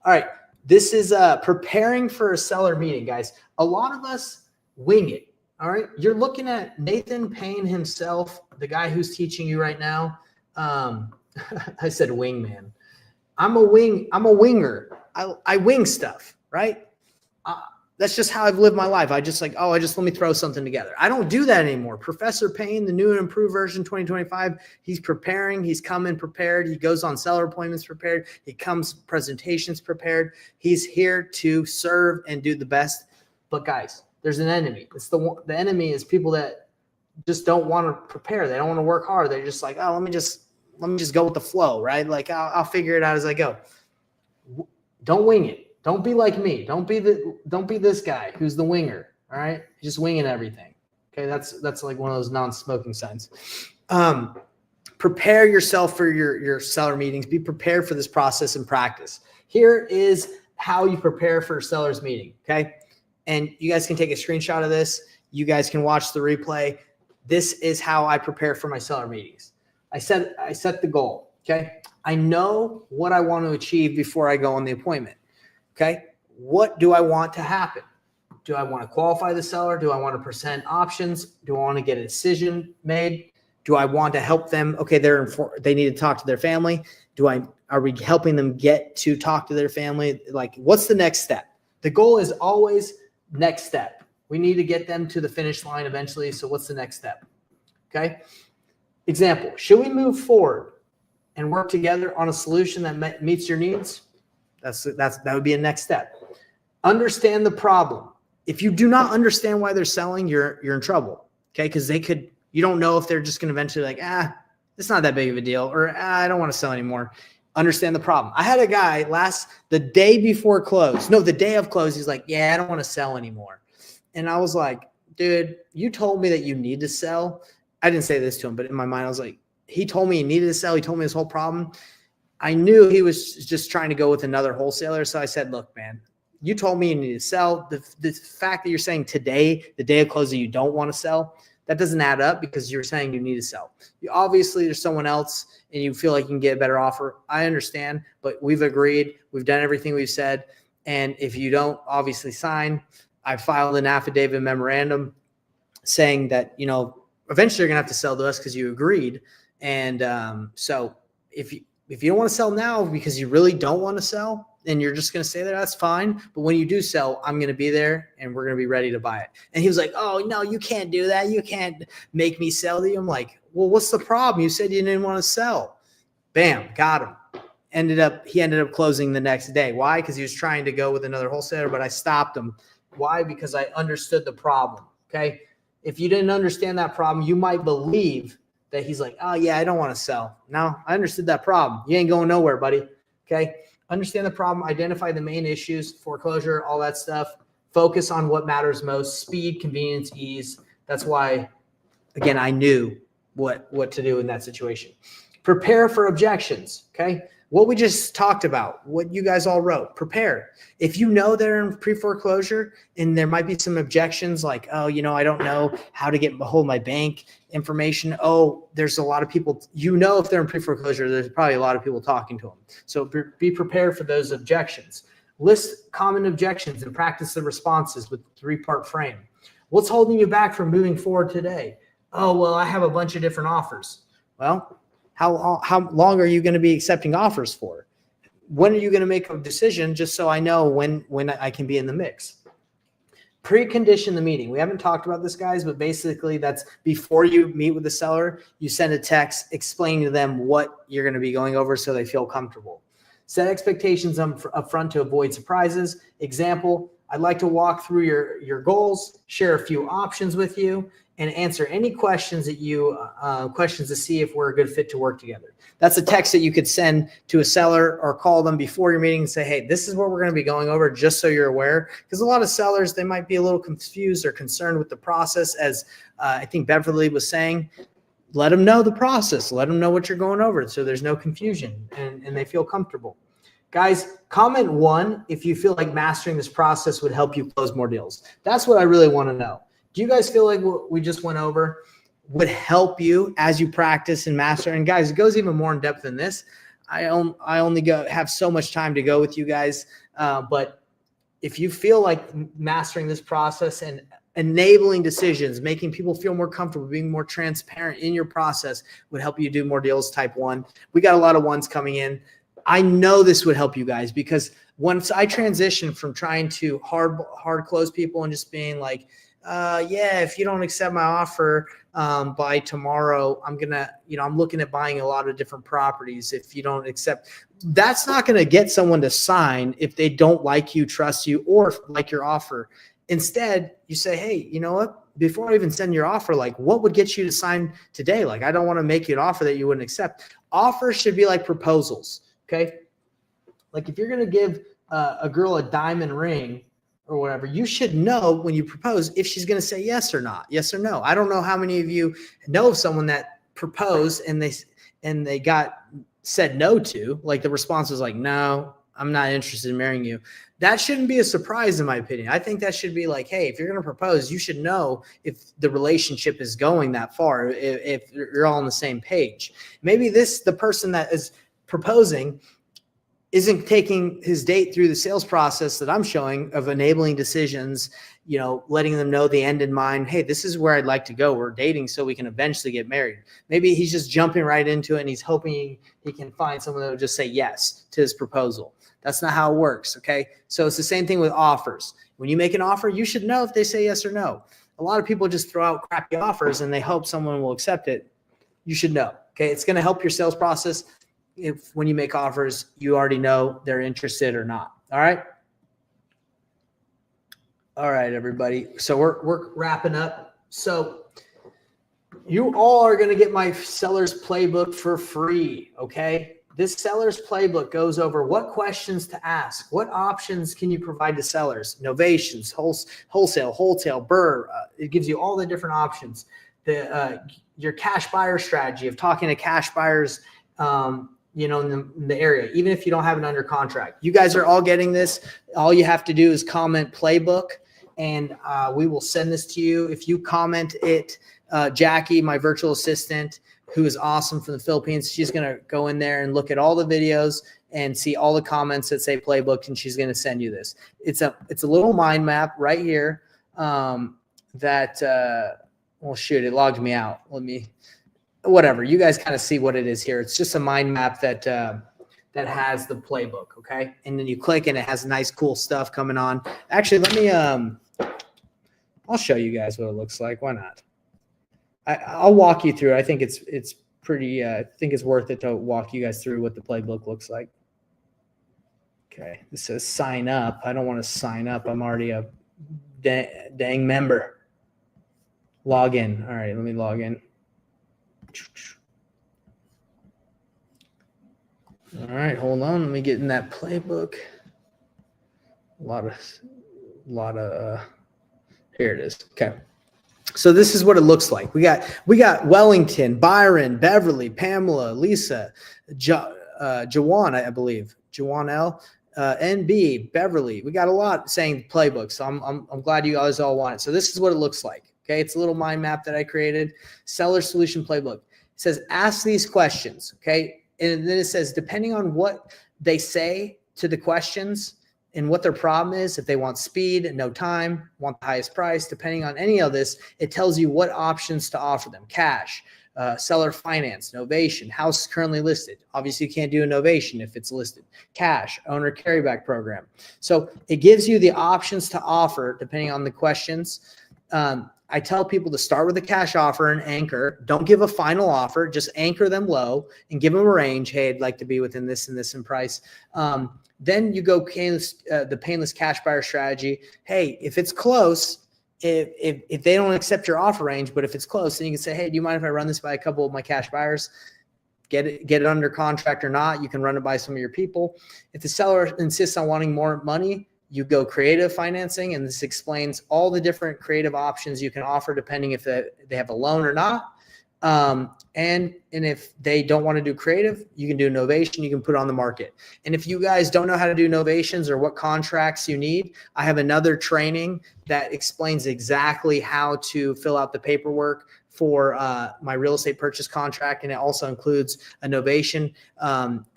All right. This is preparing for a seller meeting, guys. A lot of us wing it. All right. You're looking at Nathan Payne himself, the guy who's teaching you right now. I said wingman. I'm a winger. I wing stuff, right? That's just how I've lived my life. I just let me throw something together. I don't do that anymore. Professor Payne, the new and improved version 2025, he's preparing. He's coming prepared. He goes on seller appointments prepared. He comes presentations prepared. He's here to serve and do the best. But guys, there's an enemy. It's the enemy is people that just don't want to prepare. They don't want to work hard. They're just like, oh, let me just go with the flow, right? Like I'll figure it out as I go. Don't wing it. Don't be like me. Don't be this guy who's the winger. All right. Just winging everything. Okay. That's like one of those non-smoking signs. Prepare yourself for your seller meetings. Be prepared for this process and practice. Here is how you prepare for a seller's meeting. Okay. And you guys can take a screenshot of this. You guys can watch the replay. This is how I prepare for my seller meetings. I set the goal. Okay. I know what I want to achieve before I go on the appointment. Okay. What do I want to happen? Do I want to qualify the seller? Do I want to present options? Do I want to get a decision made? Do I want to help them? Okay. They need to talk to their family. Are we helping them get to talk to their family? Like, what's the next step? The goal is always next step. We need to get them to the finish line eventually. So what's the next step? Okay. Example, should we move forward and work together on a solution that meets your needs? That would be a next step. Understand the problem. If you do not understand why they're selling, you're in trouble. Okay. Because you don't know if they're just going to eventually like, it's not that big of a deal, or I don't want to sell anymore. Understand the problem. I had a guy the day of close. He's like, yeah, I don't want to sell anymore. And I was like, dude, you told me that you need to sell. I didn't say this to him, but in my mind, I was like, he told me he needed to sell. He told me his whole problem. I knew he was just trying to go with another wholesaler. So I said, look, man, you told me you need to sell. The fact that you're saying today, the day of closing, you don't want to sell, that doesn't add up, because you're saying you need to sell. Obviously, there's someone else and you feel like you can get a better offer. I understand, but we've agreed. We've done everything we've said. And if you don't obviously sign, I filed an affidavit memorandum saying that, eventually you're going to have to sell to us because you agreed. And so if you don't want to sell now because you really don't want to sell and you're just going to stay there, that's fine. But when you do sell, I'm going to be there and we're going to be ready to buy it. And he was like, oh, no, you can't do that. You can't make me sell to you. I'm like, well, what's the problem? You said you didn't want to sell. Bam, got him. He ended up closing the next day. Why? Because he was trying to go with another wholesaler, but I stopped him. Why? Because I understood the problem. Okay. If you didn't understand that problem, you might believe that he's like, oh yeah, I don't want to sell. No, I understood that problem. You ain't going nowhere, buddy. Okay. Understand the problem, identify the main issues, foreclosure, all that stuff. Focus on what matters most: speed, convenience, ease. That's why, again, I knew what to do in that situation. Prepare for objections. Okay. what we just talked about, what you guys all wrote, prepare. If you know they're in pre-foreclosure and there might be some objections like, oh, I don't know how to get a hold of my bank information. Oh, there's a lot of people, if they're in pre-foreclosure, there's probably a lot of people talking to them. So be prepared for those objections. List common objections and practice the responses with a 3-part frame. What's holding you back from moving forward today? Oh, well, I have a bunch of different offers. Well, how long are you going to be accepting offers for? When are you going to make a decision just so I know when I can be in the mix? Precondition the meeting. We haven't talked about this, guys, but basically that's before you meet with the seller, you send a text explaining to them what you're going to be going over so they feel comfortable. Set expectations up front to avoid surprises. Example, I'd like to walk through your goals, share a few options with you, and answer any questions questions to see if we're a good fit to work together. That's a text that you could send to a seller or call them before your meeting and say, hey, this is what we're going to be going over, just so you're aware. Because a lot of sellers, they might be a little confused or concerned with the process. As I think Beverly was saying, let them know the process. Let them know what you're going over so there's no confusion and they feel comfortable. Guys, comment 1 if you feel like mastering this process would help you close more deals. That's what I really want to know. Do you guys feel like what we just went over would help you as you practice and master? And guys, it goes even more in depth than this. I only have so much time to go with you guys. But if you feel like mastering this process and enabling decisions, making people feel more comfortable, being more transparent in your process would help you do more deals, type 1. We got a lot of 1s coming in. I know this would help you guys because once I transitioned from trying to hard close people and just being like, yeah, if you don't accept my offer by tomorrow, I'm looking at buying a lot of different properties. If you don't accept, that's not going to get someone to sign if they don't like you, trust you, or like your offer. Instead, you say, hey, you know what? Before I even send your offer, like what would get you to sign today? Like, I don't want to make you an offer that you wouldn't accept. Offers should be like proposals. Okay. Like if you're going to give a girl a diamond ring or whatever, you should know when you propose if she's going to say yes or not, yes or no. I don't know how many of you know of someone that proposed and they got said no to, like the response was like, no, I'm not interested in marrying you. That shouldn't be a surprise in my opinion. I think that should be like, hey, if you're going to propose, you should know if the relationship is going that far, if you're all on the same page. Maybe the person that is proposing isn't taking his date through the sales process that I'm showing of enabling decisions, letting them know the end in mind. Hey, this is where I'd like to go. We're dating so we can eventually get married. Maybe he's just jumping right into it and he's hoping he can find someone that will just say yes to his proposal. That's not how it works. Okay. So it's the same thing with offers. When you make an offer, you should know if they say yes or no. A lot of people just throw out crappy offers and they hope someone will accept it. You should know. Okay. It's going to help your sales process. If when you make offers, you already know they're interested or not. All right. All right, everybody. So we're wrapping up. So you all are going to get my seller's playbook for free. Okay. This seller's playbook goes over what questions to ask, what options can you provide to sellers, novations, wholesale, BRRRR. It gives you all the different options. Your cash buyer strategy of talking to cash buyers, in the area, even if you don't have it under contract. You guys are all getting this. All you have to do is comment playbook and we will send this to you. If you comment it, Jackie, my virtual assistant, who is awesome from the Philippines, she's going to go in there and look at all the videos and see all the comments that say playbook, and she's going to send you this. It's a little mind map right here well, shoot, it logged me out. Whatever, you guys kind of see what it is here. It's just a mind map that has the playbook, okay? And then you click and it has nice, cool stuff coming on. Actually, let me, I'll show you guys what it looks like. Why not? I'll walk you through it. I think it's pretty, I think it's worth it to walk you guys through what the playbook looks like. Okay, this says sign up. I don't want to sign up. I'm already a dang member. Log in. All right, let me log in. All right, hold on. Let me get in that playbook. A lot of here it is. Okay. So this is what it looks like. We got Wellington, Byron, Beverly, Pamela, Lisa, Jawan, I believe. Jawan L. NB, Beverly. We got a lot saying playbook. So I'm glad you guys all want it. So this is what it looks like. Okay. It's a little mind map that I created. Seller solution playbook. It says, ask these questions. Okay. And then it says, depending on what they say to the questions and what their problem is, if they want speed and no time, want the highest price, depending on any of this, it tells you what options to offer them. Cash, seller finance, novation, house is currently listed. Obviously, you can't do a novation if it's listed. Cash, owner carryback program. So it gives you the options to offer depending on the questions. I tell people to start with a cash offer and anchor. Don't give a final offer. Just anchor them low and give them a range. Hey, I'd like to be within this and this in price. Then you go the painless cash buyer strategy. Hey, if it's close, if they don't accept your offer range, but if it's close, then you can say, hey, do you mind if I run this by a couple of my cash buyers? Get it under contract or not. You can run it by some of your people. If the seller insists on wanting more money, you go creative financing, and this explains all the different creative options you can offer depending if they have a loan or not. And if they don't want to do creative, you can do novation, you can put it on the market. And if you guys don't know how to do novations or what contracts you need, I have another training that explains exactly how to fill out the paperwork for my real estate purchase contract. And it also includes a novation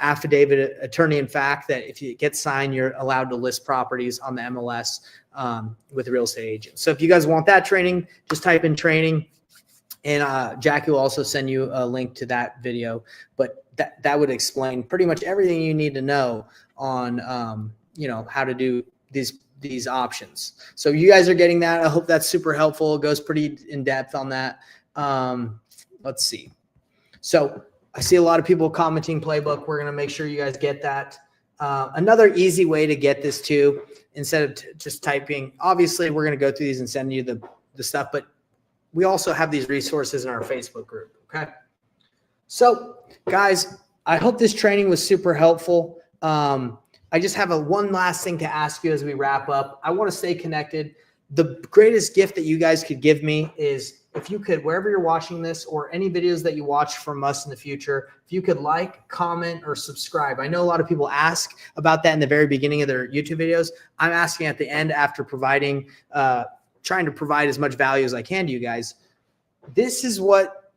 affidavit, attorney in fact, that if it gets signed, you're allowed to list properties on the MLS with a real estate agent. So if you guys want that training, just type in training. And Jackie will also send you a link to that video, but that would explain pretty much everything you need to know on, how to do these options. So you guys are getting that. I hope that's super helpful. It goes pretty in depth on that. Let's see. So I see a lot of people commenting playbook. We're going to make sure you guys get that. Another easy way to get this too, instead of just typing, obviously we're going to go through these and send you the stuff, but we also have these resources in our Facebook group. Okay. So guys, I hope this training was super helpful. I just have one last thing to ask you as we wrap up. I want to stay connected. The greatest gift that you guys could give me is if you could, wherever you're watching this or any videos that you watch from us in the future, if you could like, comment, or subscribe. I know a lot of people ask about that in the very beginning of their YouTube videos. I'm asking at the end after providing, trying to provide as much value as I can to you guys. This is what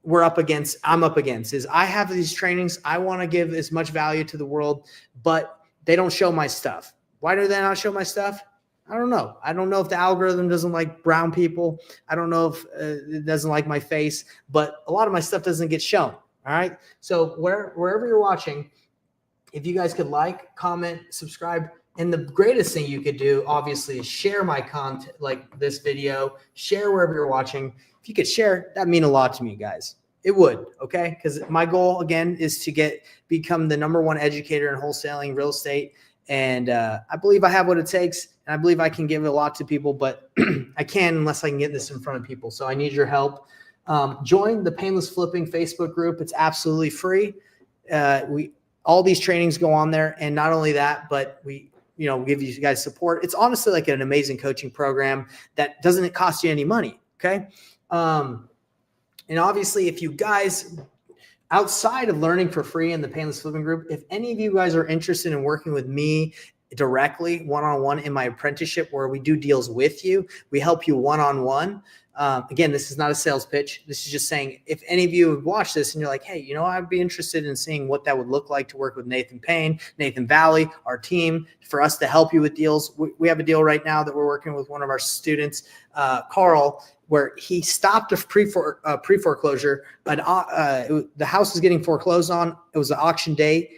we're up against. I'm up against is I have these trainings. I want to give as much value to the world, but they don't show my stuff. Why do they not show my stuff? I don't know. I don't know if the algorithm doesn't like brown people. I don't know if it doesn't like my face, but a lot of my stuff doesn't get shown. All right. So wherever you're watching, if you guys could like, comment, subscribe. And the greatest thing you could do, obviously, is share my content, like this video, share wherever you're watching. If you could share, that'd mean a lot to me, guys. It would, okay? Because my goal, again, is to become the #1 educator in wholesaling real estate. And I believe I have what it takes, and I believe I can give a lot to people, but I can't unless I can get this in front of people. So I need your help. Join the Painless Flipping Facebook group. It's absolutely free. All these trainings go on there, and not only that, but we give you guys support. It's honestly like an amazing coaching program that doesn't cost you any money. Okay. And obviously if you guys outside of learning for free in the Painless Flipping group, if any of you guys are interested in working with me directly one-on-one in my apprenticeship where we do deals with you, we help you one-on-one. Again, this is not a sales pitch. This is just saying if any of you have watched this and you're like, hey, I'd be interested in seeing what that would look like to work with Nathan Payne, Nathan Valley, our team, for us to help you with deals. We have a deal right now that we're working with one of our students, Carl, where he stopped a pre-foreclosure, but the house was getting foreclosed on. It was an auction date.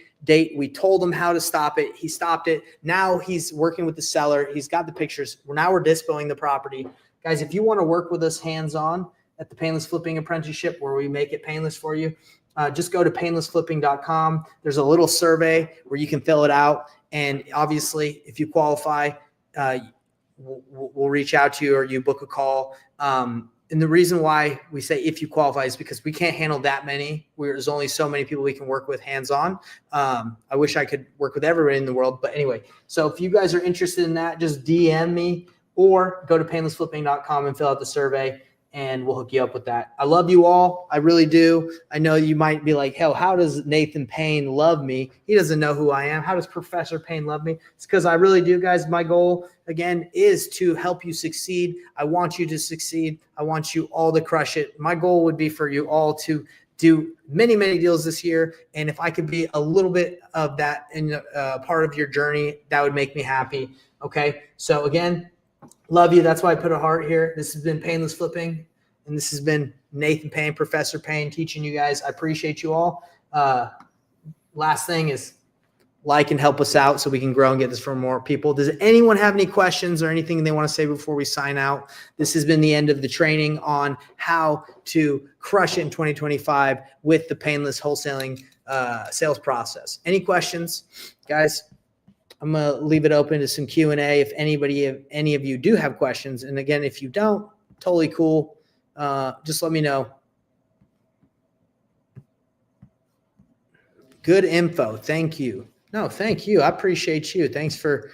We told him how to stop it. He stopped it. Now he's working with the seller. He's got the pictures. Now we're dispoing the property. Guys, if you want to work with us hands-on at the Painless Flipping Apprenticeship where we make it painless for you, just go to painlessflipping.com. There's a little survey where you can fill it out. And obviously, if you qualify, we'll reach out to you or you book a call. And the reason why we say if you qualify is because we can't handle that many. There's only so many people we can work with hands-on. I wish I could work with everybody in the world. But anyway, so if you guys are interested in that, just DM me or go to painlessflipping.com and fill out the survey. and we'll hook you up with that. I love you all. I really do. I know you might be like, hell, how does Nathan Payne love me? He doesn't know who I am. How does Professor Payne love me? It's because I really do, guys. My goal, again, is to help you succeed. I want you to succeed. I want you all to crush it. My goal would be for you all to do many, many deals this year. And if I could be a little bit of that in part of your journey, that would make me happy. Okay. So again, love you. That's why I put a heart here. This has been Painless Flipping, and this has been Nathan Payne, Professor Payne, teaching you guys. I appreciate you all. Last thing is like and help us out so we can grow and get this for more people. Does anyone have any questions or anything they want to say before we sign out? This has been the end of the training on how to crush it in 2025 with the Painless Wholesaling sales process. Any questions, guys? I'm going to leave it open to some Q&A if any of you do have questions. And again, if you don't, totally cool. Just let me know. Good info. Thank you. No, thank you. I appreciate you. Thanks for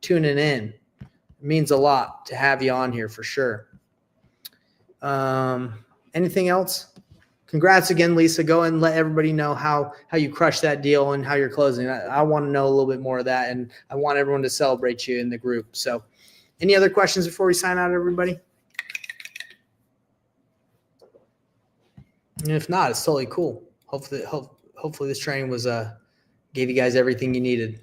tuning in. It means a lot to have you on here for sure. Anything else? Congrats again, Lisa. Go and let everybody know how you crushed that deal and how you're closing. I want to know a little bit more of that, and I want everyone to celebrate you in the group. So any other questions before we sign out, everybody? And if not, it's totally cool. Hopefully this training was gave you guys everything you needed.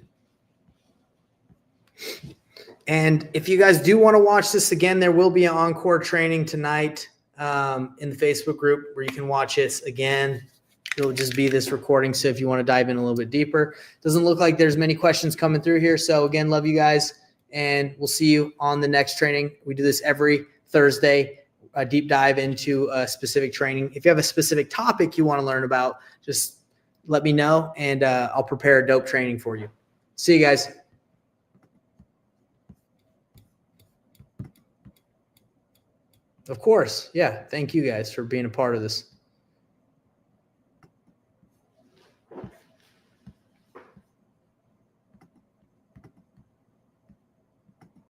And if you guys do want to watch this again, there will be an encore training tonight in the Facebook group where you can watch this again. It'll just be this recording. So if you want to dive in a little bit deeper, doesn't look like there's many questions coming through here. So again, love you guys, and we'll see you on the next training. We do this every Thursday, a deep dive into a specific training. If you have a specific topic you want to learn about, just let me know, and I'll prepare a dope training for you. See you guys. Of course. Yeah. Thank you guys for being a part of this.